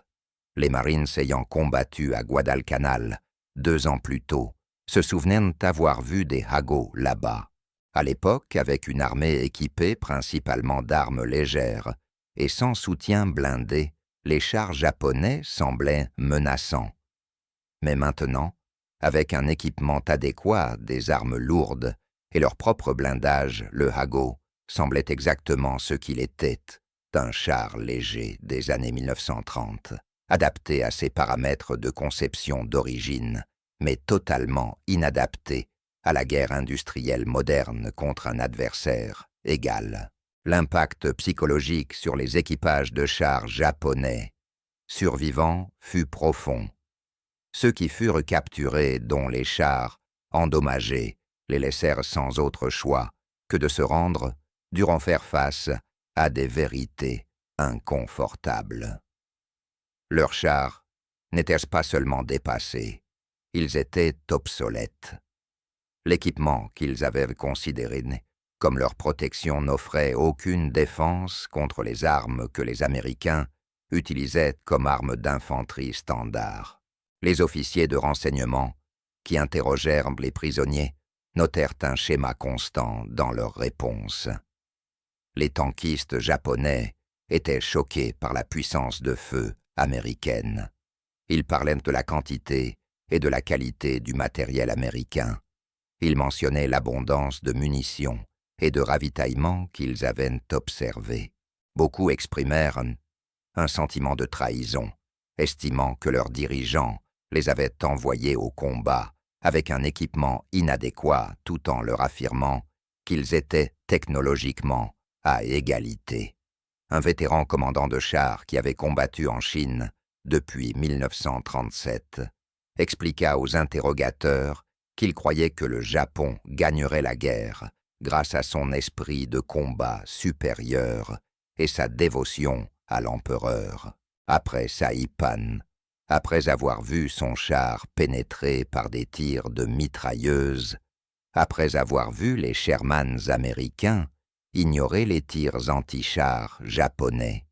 Les Marines ayant combattu à Guadalcanal 2 ans plus tôt se souvenaient avoir vu des Hago là-bas. À l'époque, avec une armée équipée principalement d'armes légères et sans soutien blindé, les chars japonais semblaient menaçants. Mais maintenant, avec un équipement adéquat, des armes lourdes et leur propre blindage, le Hago semblait exactement ce qu'il était, un char léger des années 1930, adapté à ses paramètres de conception d'origine, mais totalement inadapté à la guerre industrielle moderne contre un adversaire égal. L'impact psychologique sur les équipages de chars japonais survivants fut profond. Ceux qui furent capturés, dont les chars endommagés, les laissèrent sans autre choix que de se rendre, durant faire face à des vérités inconfortables. Leurs chars n'étaient pas seulement dépassés, ils étaient obsolètes. L'équipement qu'ils avaient considéré comme leur protection n'offrait aucune défense contre les armes que les Américains utilisaient comme armes d'infanterie standard. Les officiers de renseignement, qui interrogèrent les prisonniers, notèrent un schéma constant dans leurs réponses. Les tankistes japonais étaient choqués par la puissance de feu américaine. Ils parlaient de la quantité et de la qualité du matériel américain. Ils mentionnaient l'abondance de munitions et de ravitaillements qu'ils avaient observés. Beaucoup exprimèrent un sentiment de trahison, estimant que leurs dirigeants les avaient envoyés au combat avec un équipement inadéquat tout en leur affirmant qu'ils étaient technologiquement à égalité. Un vétéran commandant de chars qui avait combattu en Chine depuis 1937 expliqua aux interrogateurs qu'il croyait que le Japon gagnerait la guerre grâce à son esprit de combat supérieur et sa dévotion à l'empereur. Après Saipan, après avoir vu son char pénétré par des tirs de mitrailleuses, après avoir vu les Shermans américains ignorer les tirs anti-chars japonais,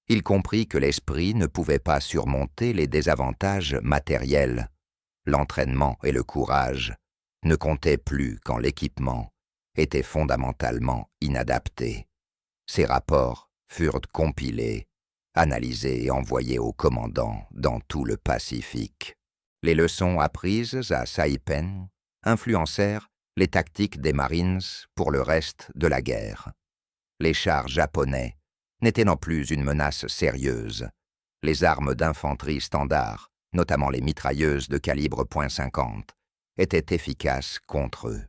il comprit que l'esprit ne pouvait pas surmonter les désavantages matériels. L'entraînement et le courage ne comptaient plus quand l'équipement était fondamentalement inadapté. Ces rapports furent compilés, analysés et envoyés aux commandants dans tout le Pacifique. Les leçons apprises à Saipan influencèrent les tactiques des Marines pour le reste de la guerre. Les chars japonais n'étaient non plus une menace sérieuse. Les armes d'infanterie standard, notamment les mitrailleuses de calibre .50, étaient efficaces contre eux.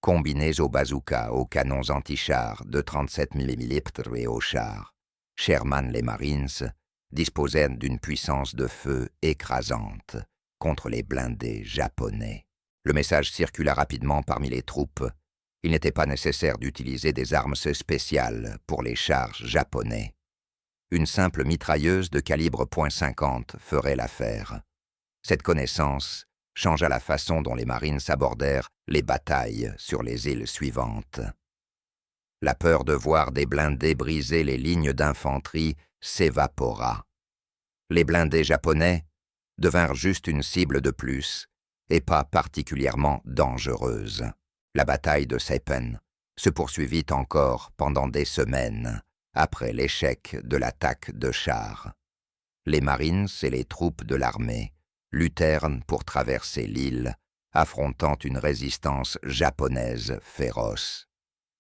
Combinées aux bazookas, aux canons anti-chars de 37 mm et aux chars, Sherman les Marines disposaient d'une puissance de feu écrasante contre les blindés japonais. Le message circula rapidement parmi les troupes. Il n'était pas nécessaire d'utiliser des armes spéciales pour les chars japonais. Une simple mitrailleuse de calibre .50 ferait l'affaire. Cette connaissance changea la façon dont les Marines abordèrent les batailles sur les îles suivantes. La peur de voir des blindés briser les lignes d'infanterie s'évapora. Les blindés japonais devinrent juste une cible de plus et pas particulièrement dangereuse. La bataille de Saipan se poursuivit encore pendant des semaines après l'échec de l'attaque de chars. Les Marines et les troupes de l'armée luttèrent pour traverser l'île, affrontant une résistance japonaise féroce.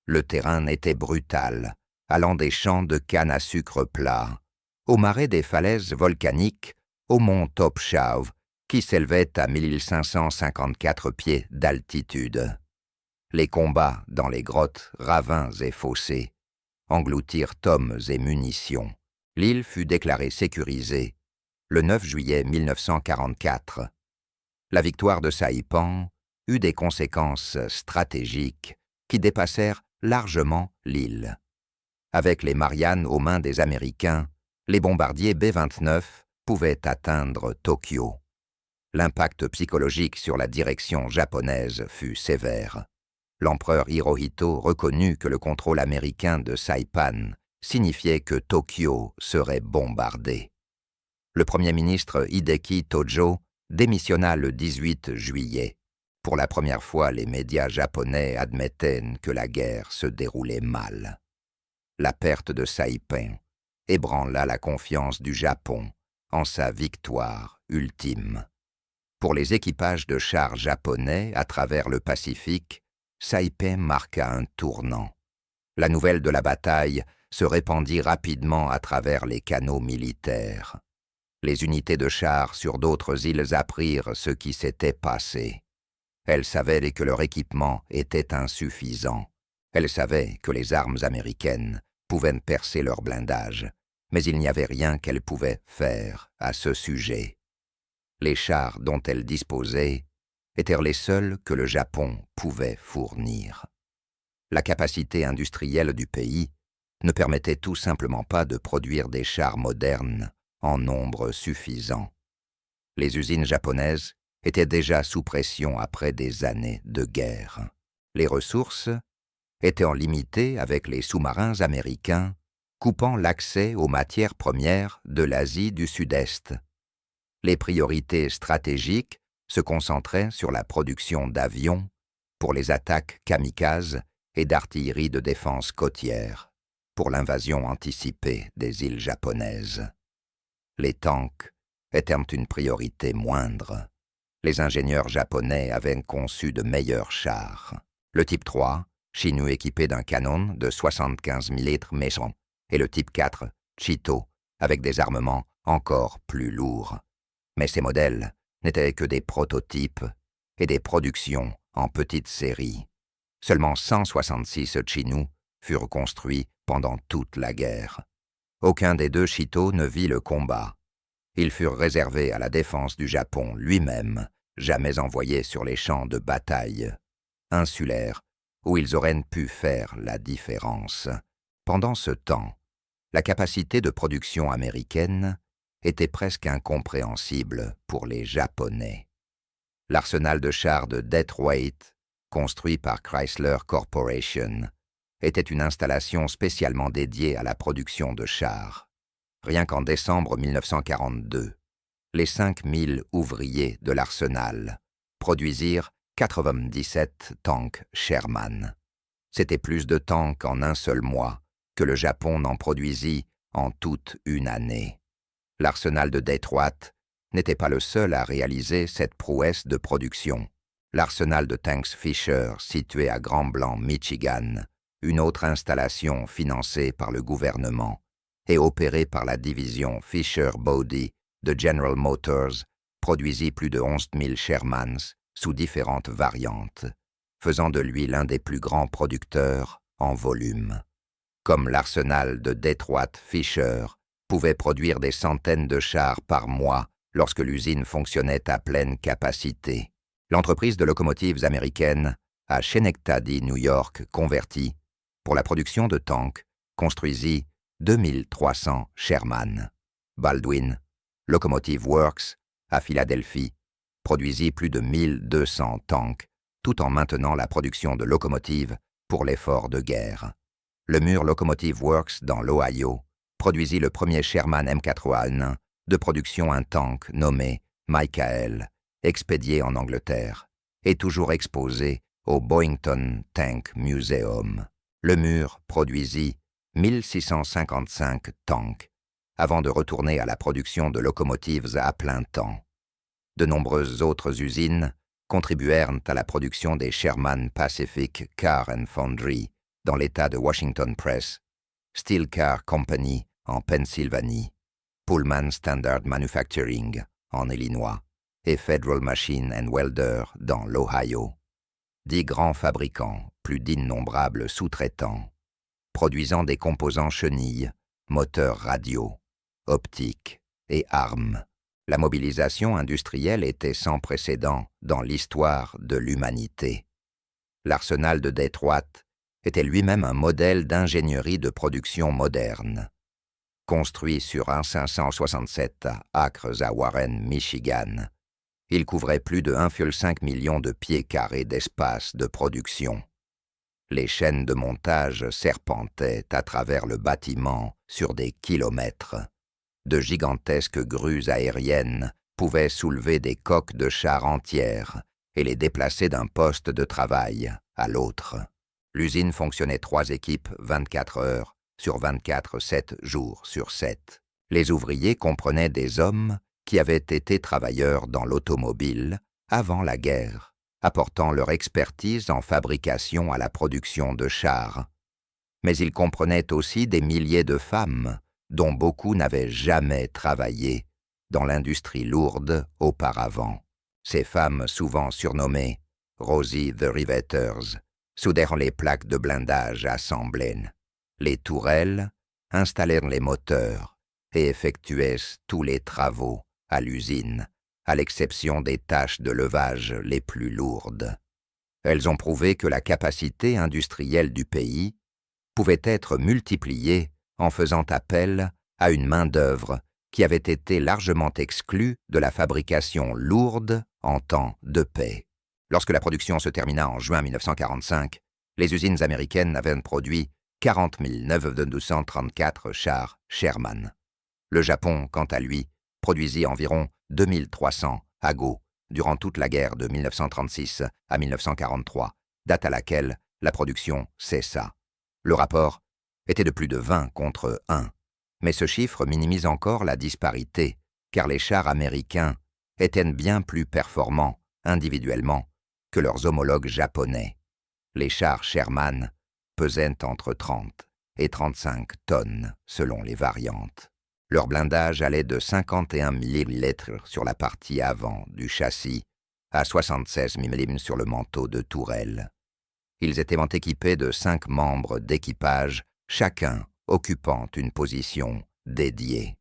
Le terrain était brutal, allant des champs de canne à sucre plat, au marais des falaises volcaniques, au mont Topshao, qui s'élevait à 1554 pieds d'altitude. Les combats dans les grottes, ravins et fossés engloutirent hommes et munitions. L'île fut déclarée sécurisée le 9 juillet 1944. La victoire de Saipan eut des conséquences stratégiques qui dépassèrent largement l'île. Avec les Mariannes aux mains des Américains, les bombardiers B-29 pouvaient atteindre Tokyo. L'impact psychologique sur la direction japonaise fut sévère. L'empereur Hirohito reconnut que le contrôle américain de Saipan signifiait que Tokyo serait bombardé. Le Premier ministre Hideki Tojo démissionna le 18 juillet. Pour la première fois, les médias japonais admettaient que la guerre se déroulait mal. La perte de Saipan ébranla la confiance du Japon en sa victoire ultime. Pour les équipages de chars japonais à travers le Pacifique, Saipan marqua un tournant. La nouvelle de la bataille se répandit rapidement à travers les canaux militaires. Les unités de chars sur d'autres îles apprirent ce qui s'était passé. Elles savaient que leur équipement était insuffisant. Elles savaient que les armes américaines pouvaient percer leur blindage, mais il n'y avait rien qu'elles pouvaient faire à ce sujet. Les chars dont elles disposaient étaient les seuls que le Japon pouvait fournir. La capacité industrielle du pays ne permettait tout simplement pas de produire des chars modernes en nombre suffisant. Les usines japonaises étaient déjà sous pression après des années de guerre. Les ressources étaient limitées avec les sous-marins américains, coupant l'accès aux matières premières de l'Asie du Sud-Est. Les priorités stratégiques se concentraient sur la production d'avions pour les attaques kamikazes et d'artillerie de défense côtière pour l'invasion anticipée des îles japonaises. Les tanks étaient une priorité moindre. Les ingénieurs japonais avaient conçu de meilleurs chars. Le Type 3, Shinu équipé d'un canon de 75 mm Maison, et le Type 4, Chito, avec des armements encore plus lourds. Mais ces modèles n'étaient que des prototypes et des productions en petite série. Seulement 166 Chinu furent construits pendant toute la guerre. Aucun des deux Chito ne vit le combat. Ils furent réservés à la défense du Japon lui-même, jamais envoyés sur les champs de bataille insulaires où ils auraient pu faire la différence. Pendant ce temps, la capacité de production américaine était presque incompréhensible pour les Japonais. L'arsenal de chars de Detroit, construit par Chrysler Corporation, était une installation spécialement dédiée à la production de chars. Rien qu'en décembre 1942, les 5000 ouvriers de l'arsenal produisirent 97 tanks Sherman. C'était plus de tanks en un seul mois que le Japon n'en produisit en toute une année. L'arsenal de Détroit n'était pas le seul à réaliser cette prouesse de production. L'arsenal de tanks Fisher, situé à Grand Blanc, Michigan, une autre installation financée par le gouvernement et opérée par la division Fisher-Body de General Motors, produisit plus de 11 000 Shermans sous différentes variantes, faisant de lui l'un des plus grands producteurs en volume. Comme l'arsenal de Detroit Fisher pouvait produire des centaines de chars par mois lorsque l'usine fonctionnait à pleine capacité. L'entreprise de locomotives américaine à Schenectady, New York, convertie, pour la production de tanks, construisit 2300 Sherman. Baldwin, Locomotive Works, à Philadelphie, produisit plus de 1200 tanks, tout en maintenant la production de locomotives pour l'effort de guerre. Le Mur Locomotive Works, dans l'Ohio, produisit le premier Sherman M4A1 de production, un tank nommé Michael, expédié en Angleterre, et toujours exposé au Boyington Tank Museum. Le Mur produisit 1655 tanks, avant de retourner à la production de locomotives à plein temps. De nombreuses autres usines contribuèrent à la production des Sherman Pacific Car and Foundry dans l'État de Washington Press, Steel Car Company en Pennsylvanie, Pullman Standard Manufacturing en Illinois et Federal Machine and Welder dans l'Ohio. 10 grands fabricants, plus d'innombrables sous-traitants, produisant des composants chenilles, moteurs radio, optiques et armes. La mobilisation industrielle était sans précédent dans l'histoire de l'humanité. L'arsenal de Détroit était lui-même un modèle d'ingénierie de production moderne. Construit sur un 567 acres à Warren, Michigan, il couvrait plus de 1,5 million de pieds carrés d'espace de production. Les chaînes de montage serpentaient à travers le bâtiment sur des kilomètres. De gigantesques grues aériennes pouvaient soulever des coques de chars entières et les déplacer d'un poste de travail à l'autre. L'usine fonctionnait 3 équipes 24 heures sur 24, 7 jours sur 7. Les ouvriers comprenaient des hommes qui avaient été travailleurs dans l'automobile avant la guerre, apportant leur expertise en fabrication à la production de chars. Mais ils comprenaient aussi des milliers de femmes, dont beaucoup n'avaient jamais travaillé dans l'industrie lourde auparavant. Ces femmes, souvent surnommées Rosie the Riveters, soudèrent les plaques de blindage assemblées. Les tourelles installèrent les moteurs et effectuaient tous les travaux à l'usine, à l'exception des tâches de levage les plus lourdes. Elles ont prouvé que la capacité industrielle du pays pouvait être multipliée en faisant appel à une main-d'œuvre qui avait été largement exclue de la fabrication lourde en temps de paix. Lorsque la production se termina en juin 1945, les usines américaines avaient produit 40 934 chars Sherman. Le Japon, quant à lui, produisit environ 2300 Hago durant toute la guerre de 1936 à 1943, date à laquelle la production cessa. Le rapport était de plus de 20 contre 1, mais ce chiffre minimise encore la disparité, car les chars américains étaient bien plus performants, individuellement, que leurs homologues japonais. Les chars Sherman pesaient entre 30 et 35 tonnes, selon les variantes. Leur blindage allait de 51 mm sur la partie avant du châssis à 76 mm sur le manteau de tourelle. Ils étaient équipés de 5 membres d'équipage, chacun occupant une position dédiée.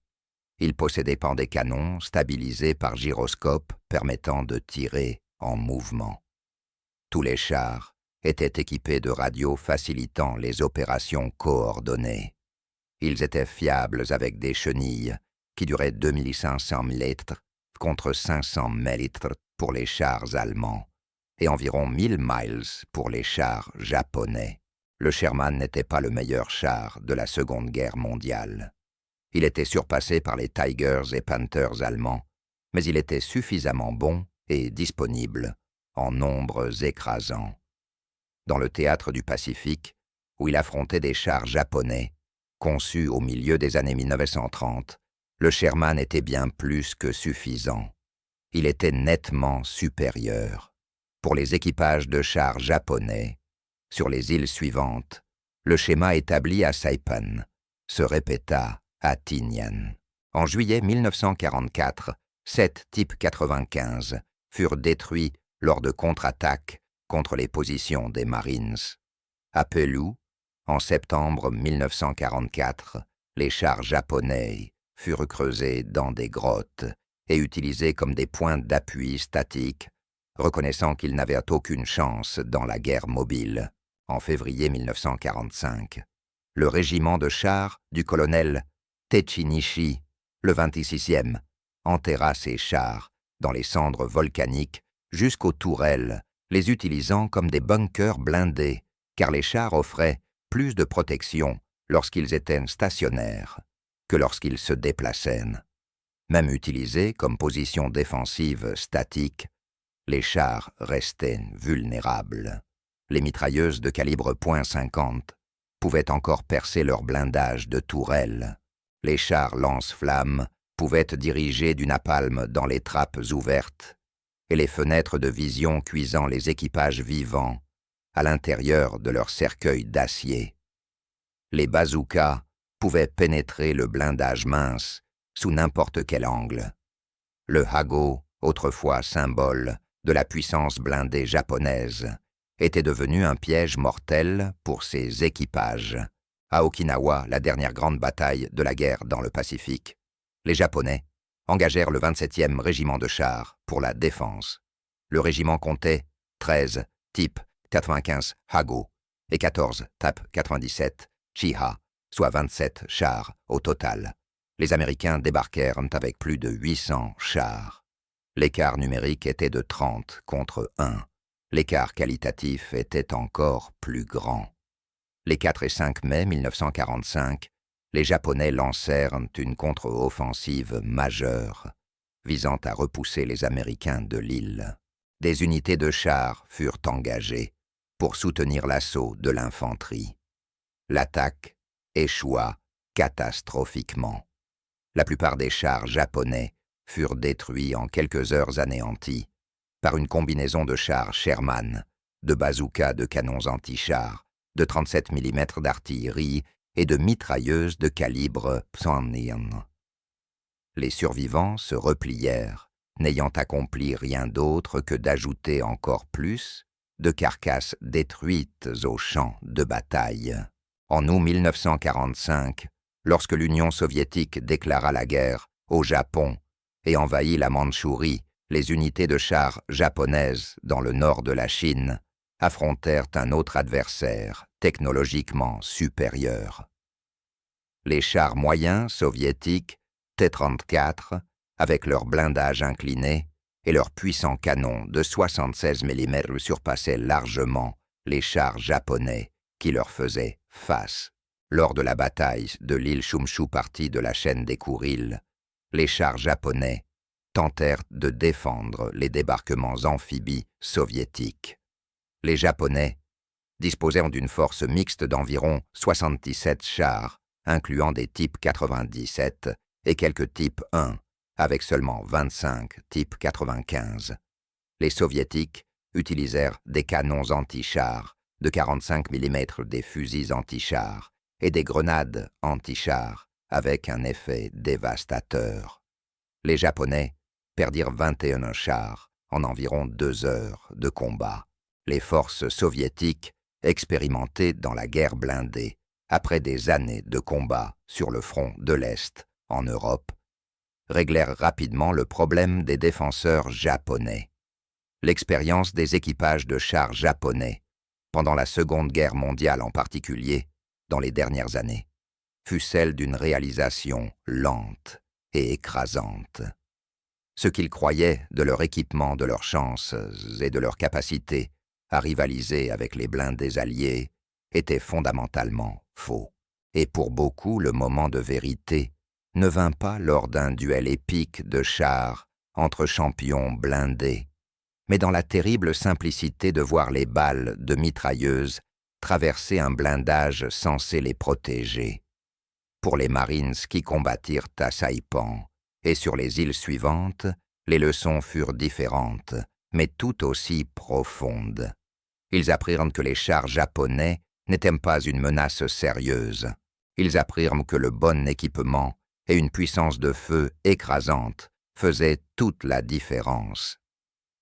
Ils possédaient des canons stabilisés par gyroscope permettant de tirer en mouvement. Tous les chars étaient équipés de radios facilitant les opérations coordonnées. Ils étaient fiables avec des chenilles qui duraient 2500 mm contre 500 mm pour les chars allemands et environ 1000 miles pour les chars japonais. Le Sherman n'était pas le meilleur char de la Seconde Guerre mondiale. Il était surpassé par les Tigers et Panthers allemands, mais il était suffisamment bon et disponible en nombres écrasants. Dans le théâtre du Pacifique, où il affrontait des chars japonais, conçus au milieu des années 1930, le Sherman était bien plus que suffisant. Il était nettement supérieur. Pour les équipages de chars japonais, sur les îles suivantes, le schéma établi à Saipan se répéta à Tinian. En juillet 1944, 7 Type 95 furent détruits lors de contre-attaques contre les positions des Marines. À Pelou, en septembre 1944, les chars japonais furent creusés dans des grottes et utilisés comme des points d'appui statiques, reconnaissant qu'ils n'avaient aucune chance dans la guerre mobile. En février 1945, le régiment de chars du colonel Techinishi, le 26e, enterra ses chars dans les cendres volcaniques jusqu'aux tourelles, les utilisant comme des bunkers blindés, car les chars offraient plus de protection lorsqu'ils étaient stationnaires que lorsqu'ils se déplaçaient. Même utilisés comme position défensive statique, les chars restaient vulnérables. Les mitrailleuses de calibre .50 pouvaient encore percer leur blindage de tourelles. Les chars lance-flammes pouvaient diriger du napalm dans les trappes ouvertes et les fenêtres de vision cuisant les équipages vivants à l'intérieur de leurs cercueils d'acier. Les bazookas pouvaient pénétrer le blindage mince sous n'importe quel angle. Le Hago, autrefois symbole de la puissance blindée japonaise, était devenu un piège mortel pour ses équipages. À Okinawa, la dernière grande bataille de la guerre dans le Pacifique, les Japonais engagèrent le 27e régiment de chars pour la défense. Le régiment comptait 13 Type 95 Hago et 14 Type 97 Chiha, soit 27 chars au total. Les Américains débarquèrent avec plus de 800 chars. L'écart numérique était de 30 contre 1. L'écart qualitatif était encore plus grand. Les 4 et 5 mai 1945, les Japonais lancèrent une contre-offensive majeure, visant à repousser les Américains de l'île. Des unités de chars furent engagées pour soutenir l'assaut de l'infanterie. L'attaque échoua catastrophiquement. La plupart des chars japonais furent détruits en quelques heures anéantis par une combinaison de chars Sherman, de bazookas de canons anti-chars, de 37 mm d'artillerie et de mitrailleuses de calibre Psonian. Les survivants se replièrent, n'ayant accompli rien d'autre que d'ajouter encore plus de carcasses détruites aux champs de bataille. En août 1945, lorsque l'Union soviétique déclara la guerre au Japon et envahit la Mandchourie, les unités de chars japonaises dans le nord de la Chine affrontèrent un autre adversaire technologiquement supérieur. Les chars moyens soviétiques T-34, avec leur blindage incliné et leurs puissants canons de 76 mm surpassaient largement les chars japonais qui leur faisaient face. Lors de la bataille de l'île Chumshu partie de la chaîne des Kouriles, les chars japonais tentèrent de défendre les débarquements amphibies soviétiques. Les Japonais disposèrent d'une force mixte d'environ 77 chars, incluant des types 97 et quelques types 1, avec seulement 25 Type 95. Les Soviétiques utilisèrent des canons anti-chars, de 45 mm des fusils anti-chars et des grenades anti-chars avec un effet dévastateur. Les Japonais perdirent 21 chars en environ 2 heures de combat. Les forces soviétiques, expérimentées dans la guerre blindée, après des années de combat sur le front de l'Est, en Europe, réglèrent rapidement le problème des défenseurs japonais. L'expérience des équipages de chars japonais, pendant la Seconde Guerre mondiale en particulier, dans les dernières années, fut celle d'une réalisation lente et écrasante. Ce qu'ils croyaient de leur équipement, de leurs chances et de leur capacité à rivaliser avec les blindés alliés était fondamentalement faux. Et pour beaucoup, le moment de vérité ne vint pas lors d'un duel épique de chars entre champions blindés, mais dans la terrible simplicité de voir les balles de mitrailleuses traverser un blindage censé les protéger. Pour les Marines qui combattirent à Saipan et sur les îles suivantes, les leçons furent différentes, mais tout aussi profondes. Ils apprirent que les chars japonais n'étaient pas une menace sérieuse. Ils apprirent que le bon équipement et une puissance de feu écrasante faisaient toute la différence.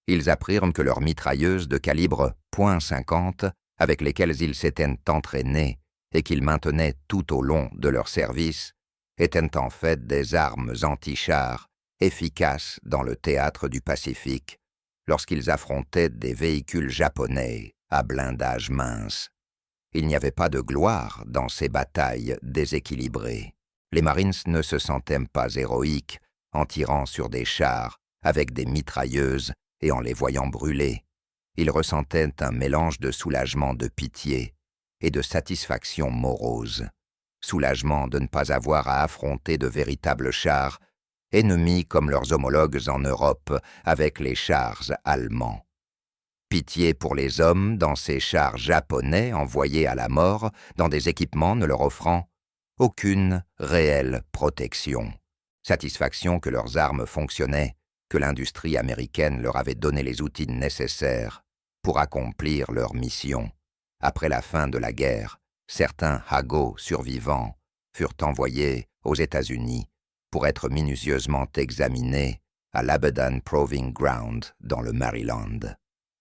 Ils apprirent que leurs mitrailleuses de calibre .50, avec lesquelles ils s'étaient entraînés et qu'ils maintenaient tout au long de leur service, étaient en fait des armes anti-chars efficaces dans le théâtre du Pacifique lorsqu'ils affrontaient des véhicules japonais à blindage mince. Il n'y avait pas de gloire dans ces batailles déséquilibrées. Les Marines ne se sentaient pas héroïques en tirant sur des chars avec des mitrailleuses et en les voyant brûler. Ils ressentaient un mélange de soulagement, de pitié et de satisfaction morose. Soulagement de ne pas avoir à affronter de véritables chars, ennemis comme leurs homologues en Europe avec les chars allemands. Pitié pour les hommes dans ces chars japonais envoyés à la mort dans des équipements ne leur offrant aucune réelle protection. Satisfaction que leurs armes fonctionnaient, que l'industrie américaine leur avait donné les outils nécessaires pour accomplir leur mission. Après la fin de la guerre, certains Hago survivants furent envoyés aux États-Unis pour être minutieusement examinés à l'Abadan Proving Ground dans le Maryland.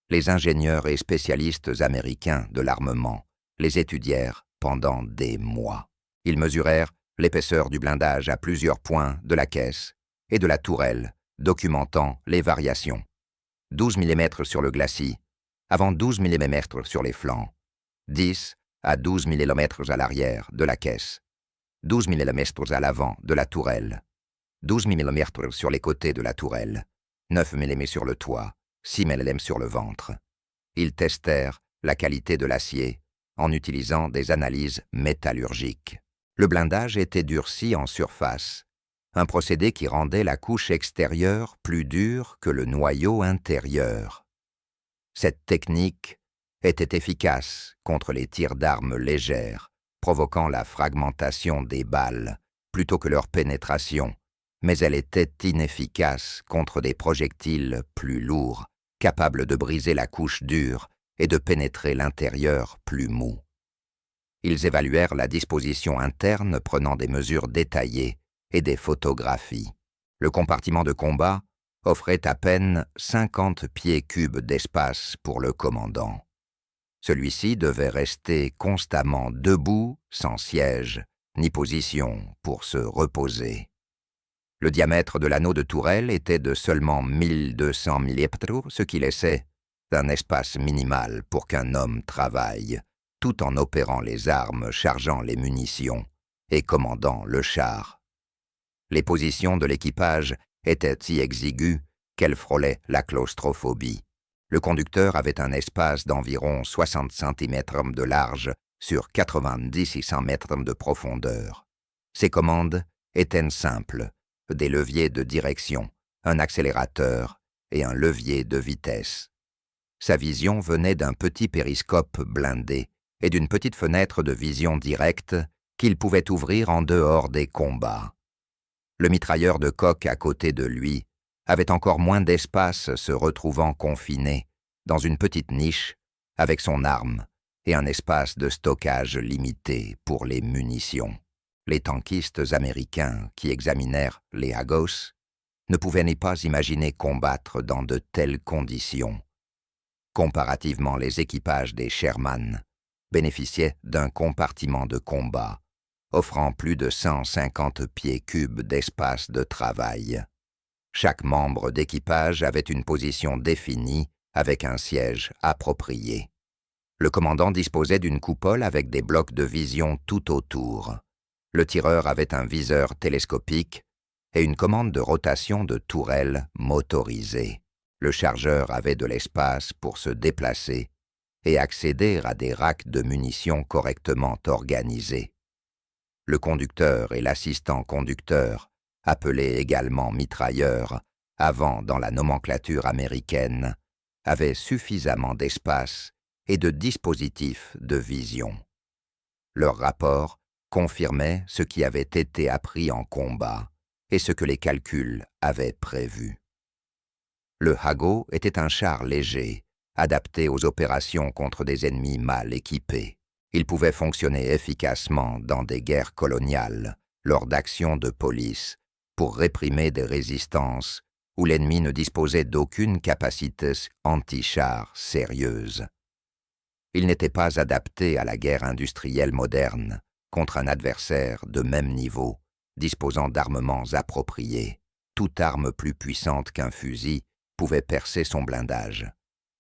Les ingénieurs et spécialistes américains de l'armement les étudièrent pendant des mois. Ils mesurèrent l'épaisseur du blindage à plusieurs points de la caisse et de la tourelle, documentant les variations. 12 mm sur le glacis, avant 12 mm sur les flancs, 10 à 12 mm à l'arrière de la caisse, 12 mm à l'avant de la tourelle, 12 mm sur les côtés de la tourelle, 9 mm sur le toit, 6 mm sur le ventre. Ils testèrent la qualité de l'acier en utilisant des analyses métallurgiques. Le blindage était durci en surface, un procédé qui rendait la couche extérieure plus dure que le noyau intérieur. Cette technique était efficace contre les tirs d'armes légères, provoquant la fragmentation des balles plutôt que leur pénétration, mais elle était inefficace contre des projectiles plus lourds, capables de briser la couche dure et de pénétrer l'intérieur plus mou. Ils évaluèrent la disposition interne prenant des mesures détaillées et des photographies. Le compartiment de combat offrait à peine 50 pieds cubes d'espace pour le commandant. Celui-ci devait rester constamment debout, sans siège, ni position, pour se reposer. Le diamètre de l'anneau de tourelle était de seulement 1200 mm, ce qui laissait un espace minimal pour qu'un homme travaille, tout en opérant les armes, chargeant les munitions et commandant le char. Les positions de l'équipage étaient si exiguës qu'elles frôlaient la claustrophobie. Le conducteur avait un espace d'environ 60 cm de large sur 90-100 mètres de profondeur. Ses commandes étaient simples, des leviers de direction, un accélérateur et un levier de vitesse. Sa vision venait d'un petit périscope blindé et d'une petite fenêtre de vision directe qu'il pouvait ouvrir en dehors des combats. Le mitrailleur de coque à côté de lui avait encore moins d'espace, se retrouvant confiné dans une petite niche avec son arme et un espace de stockage limité pour les munitions. Les tankistes américains qui examinèrent les Hagos ne pouvaient ni pas imaginer combattre dans de telles conditions. Comparativement, les équipages des Sherman bénéficiaient d'un compartiment de combat offrant plus de 150 pieds cubes d'espace de travail. Chaque membre d'équipage avait une position définie avec un siège approprié. Le commandant disposait d'une coupole avec des blocs de vision tout autour. Le tireur avait un viseur télescopique et une commande de rotation de tourelles motorisée. Le chargeur avait de l'espace pour se déplacer et accéder à des racks de munitions correctement organisés. Le conducteur et l'assistant conducteur, appelés également mitrailleurs, avant dans la nomenclature américaine, avaient suffisamment d'espace et de dispositifs de vision. Leur rapport confirmait ce qui avait été appris en combat et ce que les calculs avaient prévu. Le Hago était un char léger, adapté aux opérations contre des ennemis mal équipés. Il pouvait fonctionner efficacement dans des guerres coloniales, lors d'actions de police, pour réprimer des résistances où l'ennemi ne disposait d'aucune capacité anti-char sérieuse. Il n'était pas adapté à la guerre industrielle moderne, contre un adversaire de même niveau, disposant d'armements appropriés. Toute arme plus puissante qu'un fusil pouvait percer son blindage.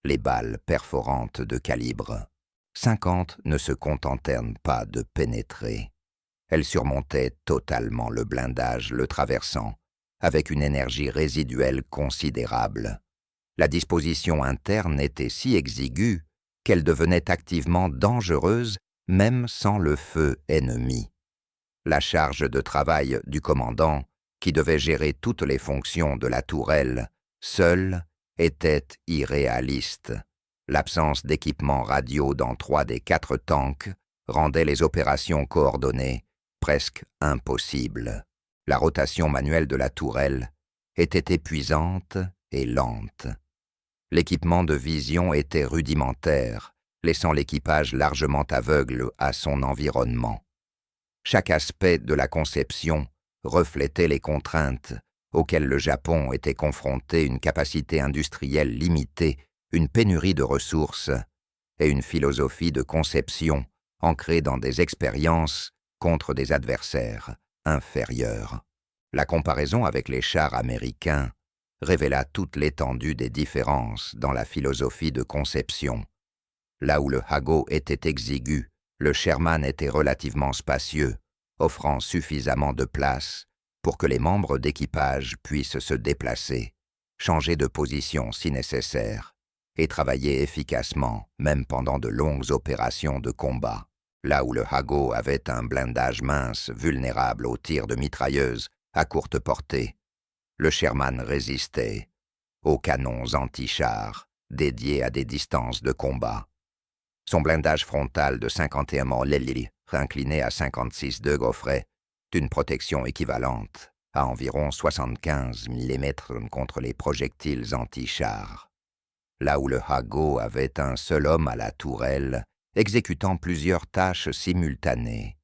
Les balles perforantes de calibre 50 ne se contentèrent pas de pénétrer. Elles surmontaient totalement le blindage le traversant, avec une énergie résiduelle considérable. La disposition interne était si exiguë qu'elle devenait activement dangereuse même sans le feu ennemi. La charge de travail du commandant, qui devait gérer toutes les fonctions de la tourelle, seule, était irréaliste. L'absence d'équipement radio dans 3 des 4 tanks rendait les opérations coordonnées presque impossibles. La rotation manuelle de la tourelle était épuisante et lente. L'équipement de vision était rudimentaire, laissant l'équipage largement aveugle à son environnement. Chaque aspect de la conception reflétait les contraintes auxquelles le Japon était confronté, une capacité industrielle limitée, une pénurie de ressources et une philosophie de conception ancrée dans des expériences contre des adversaires inférieurs. La comparaison avec les chars américains révéla toute l'étendue des différences dans la philosophie de conception. Là où le Hago était exigu, le Sherman était relativement spacieux, offrant suffisamment de place pour que les membres d'équipage puissent se déplacer, changer de position si nécessaire, et travailler efficacement, même pendant de longues opérations de combat. Là où le Hago avait un blindage mince, vulnérable aux tirs de mitrailleuses à courte portée, le Sherman résistait aux canons anti-chars dédiés à des distances de combat. Son blindage frontal de 51 mm incliné à 56 degrés offrait une protection équivalente à environ 75 mm contre les projectiles anti-chars. Là où le Hago avait un seul homme à la tourelle, exécutant plusieurs tâches simultanées,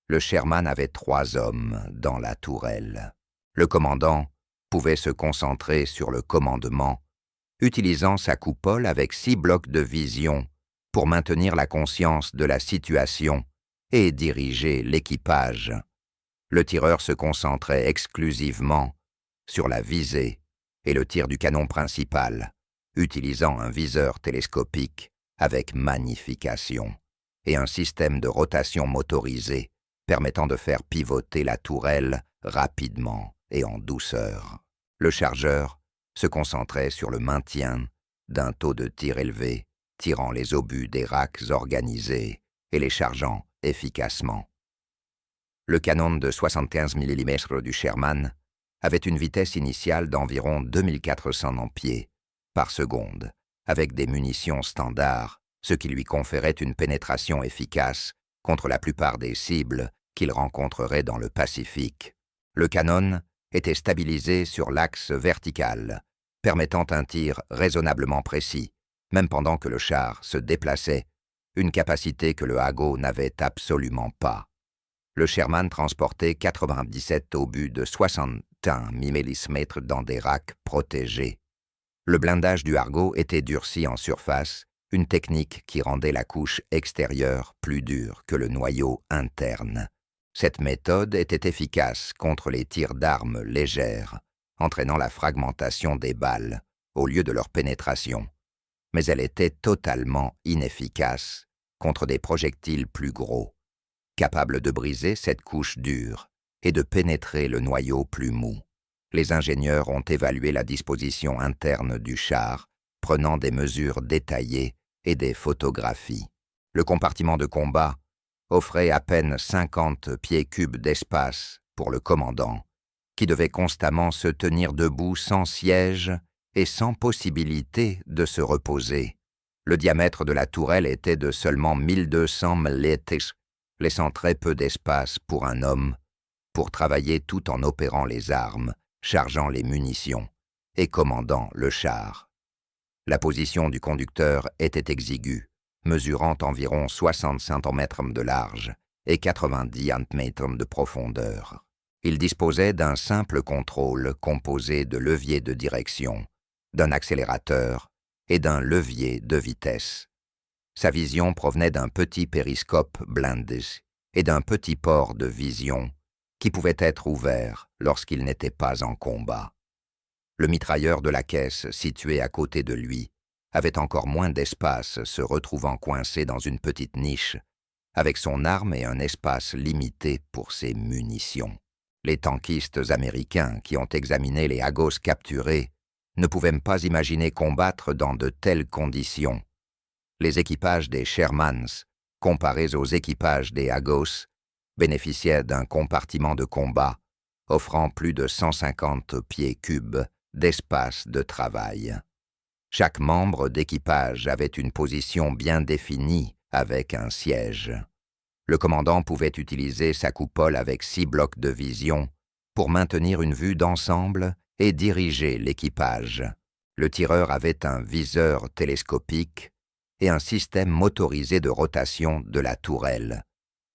le Sherman avait 3 hommes dans la tourelle. Le commandant pouvait se concentrer sur le commandement, utilisant sa coupole avec 6 blocs de vision pour maintenir la conscience de la situation et diriger l'équipage. Le tireur se concentrait exclusivement sur la visée et le tir du canon principal, utilisant un viseur télescopique avec magnification et un système de rotation motorisé permettant de faire pivoter la tourelle rapidement et en douceur. Le chargeur se concentrait sur le maintien d'un taux de tir élevé, tirant les obus des racks organisés et les chargeant efficacement. Le canon de 75 mm du Sherman avait une vitesse initiale d'environ 2400 pieds par seconde, avec des munitions standards, ce qui lui conférait une pénétration efficace contre la plupart des cibles qu'il rencontrerait dans le Pacifique. Le canon était stabilisé sur l'axe vertical, permettant un tir raisonnablement précis, même pendant que le char se déplaçait, une capacité que le Hago n'avait absolument pas. Le Sherman transportait 97 obus de 61 mm dans des racks protégés. Le blindage du Argo était durci en surface, une technique qui rendait la couche extérieure plus dure que le noyau interne. Cette méthode était efficace contre les tirs d'armes légères, entraînant la fragmentation des balles au lieu de leur pénétration. Mais elle était totalement inefficace contre des projectiles plus gros, capables de briser cette couche dure et de pénétrer le noyau plus mou. Les ingénieurs ont évalué la disposition interne du char, prenant des mesures détaillées et des photographies. Le compartiment de combat offrait à peine 50 pieds cubes d'espace pour le commandant, qui devait constamment se tenir debout sans siège et sans possibilité de se reposer. Le diamètre de la tourelle était de seulement 1200 mm, laissant très peu d'espace pour un homme pour travailler tout en opérant les armes, chargeant les munitions et commandant le char. La position du conducteur était exiguë, mesurant environ 60 cm de large et 90 cm de profondeur. Il disposait d'un simple contrôle composé de leviers de direction, d'un accélérateur et d'un levier de vitesse. Sa vision provenait d'un petit périscope blindé et d'un petit port de vision qui pouvait être ouvert lorsqu'il n'était pas en combat. Le mitrailleur de la caisse, situé à côté de lui, avait encore moins d'espace, se retrouvant coincé dans une petite niche, avec son arme et un espace limité pour ses munitions. Les tankistes américains qui ont examiné les Hagos capturés ne pouvaient pas imaginer combattre dans de telles conditions. Les équipages des Shermans, comparés aux équipages des Hagos, bénéficiaient d'un compartiment de combat offrant plus de 150 pieds cubes d'espace de travail. Chaque membre d'équipage avait une position bien définie avec un siège. Le commandant pouvait utiliser sa coupole avec 6 blocs de vision pour maintenir une vue d'ensemble et diriger l'équipage. Le tireur avait un viseur télescopique et un système motorisé de rotation de la tourelle.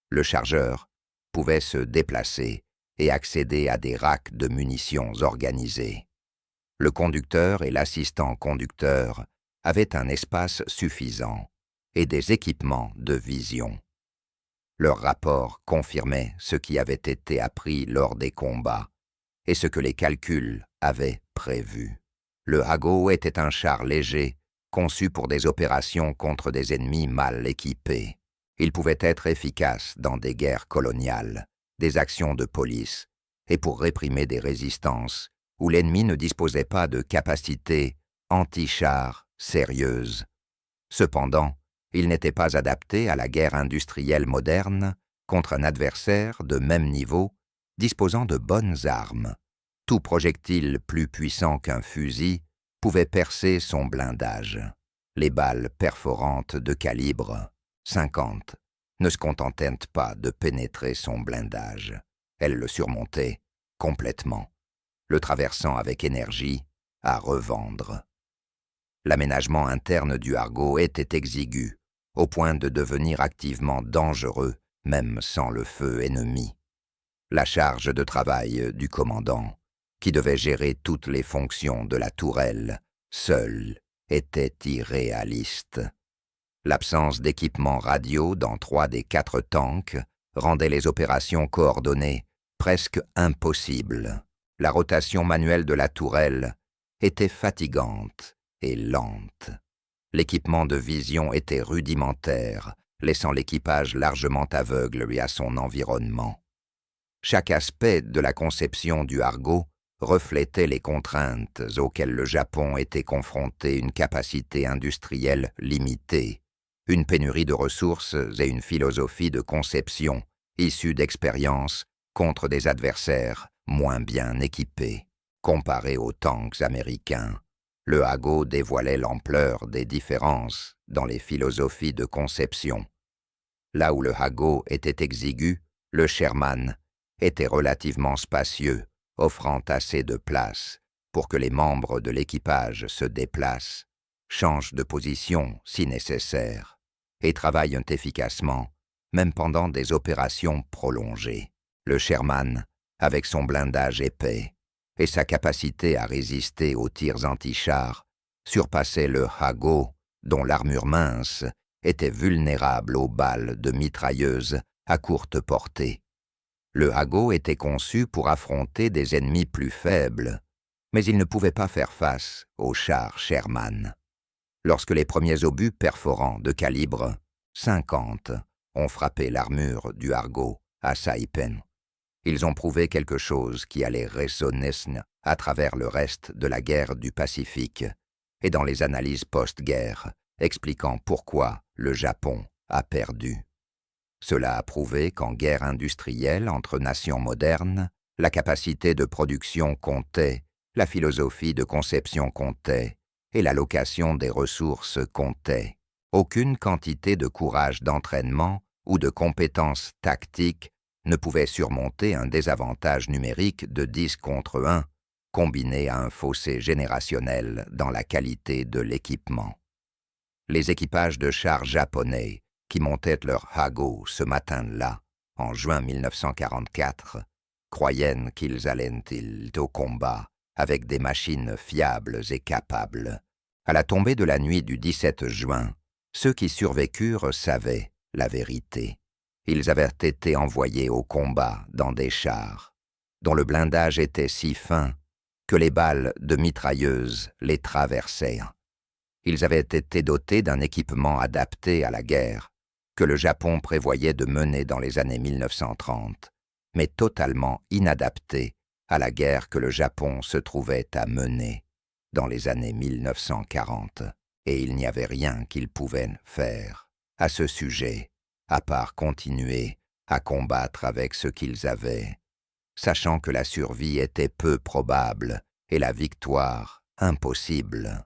Le chargeur pouvait se déplacer et accéder à des racks de munitions organisés. Le conducteur et l'assistant conducteur avaient un espace suffisant et des équipements de vision. Leur rapport confirmait ce qui avait été appris lors des combats et ce que les calculs avaient prévu. Le Hago était un char léger conçu pour des opérations contre des ennemis mal équipés. Il pouvait être efficace dans des guerres coloniales, des actions de police et pour réprimer des résistances où l'ennemi ne disposait pas de capacités anti-chars sérieuses. Cependant, il n'était pas adapté à la guerre industrielle moderne contre un adversaire de même niveau disposant de bonnes armes. Tout projectile plus puissant qu'un fusil pouvait percer son blindage. Les balles perforantes de calibre 50 ne se contentaient pas de pénétrer son blindage. Elles le surmontaient complètement, le traversant avec énergie à revendre. L'aménagement interne du Argo était exigu, au point de devenir activement dangereux, même sans le feu ennemi. La charge de travail du commandant, qui devait gérer toutes les fonctions de la tourelle, seule, était irréaliste. L'absence d'équipement radio dans 3 des 4 tanks rendait les opérations coordonnées presque impossibles. La rotation manuelle de la tourelle était fatigante et lente. L'équipement de vision était rudimentaire, laissant l'équipage largement aveugle à son environnement. Chaque aspect de la conception du Argo reflétait les contraintes auxquelles le Japon était confronté, une capacité industrielle limitée, une pénurie de ressources et une philosophie de conception issue d'expériences contre des adversaires moins bien équipés. Comparé aux tanks américains, le Hago dévoilait l'ampleur des différences dans les philosophies de conception. Là où le Hago était exigu, le Sherman était relativement spacieux, offrant assez de place pour que les membres de l'équipage se déplacent, changent de position si nécessaire, et travaillent efficacement, même pendant des opérations prolongées. Le Sherman, avec son blindage épais et sa capacité à résister aux tirs anti-chars, surpassait le Hago, dont l'armure mince était vulnérable aux balles de mitrailleuses à courte portée. Le Hago était conçu pour affronter des ennemis plus faibles, mais il ne pouvait pas faire face aux chars Sherman. Lorsque les premiers obus perforants de calibre 50 ont frappé l'armure du Argo à Saipen, ils ont prouvé quelque chose qui allait résonner à travers le reste de la guerre du Pacifique et dans les analyses post-guerre expliquant pourquoi le Japon a perdu. Cela a prouvé qu'en guerre industrielle entre nations modernes, la capacité de production comptait, la philosophie de conception comptait, et l'allocation des ressources comptait. Aucune quantité de courage d'entraînement ou de compétences tactiques ne pouvait surmonter un désavantage numérique de 10 contre 1, combiné à un fossé générationnel dans la qualité de l'équipement. Les équipages de chars japonais qui montaient leur Hago ce matin-là, en juin 1944, croyaient qu'ils allaient au combat avec des machines fiables et capables. À la tombée de la nuit du 17 juin, ceux qui survécurent savaient la vérité. Ils avaient été envoyés au combat dans des chars, dont le blindage était si fin que les balles de mitrailleuses les traversaient. Ils avaient été dotés d'un équipement adapté à la guerre que le Japon prévoyait de mener dans les années 1930, mais totalement inadapté à la guerre que le Japon se trouvait à mener dans les années 1940, et il n'y avait rien qu'ils pouvaient faire à ce sujet, à part continuer à combattre avec ce qu'ils avaient, sachant que la survie était peu probable et la victoire impossible.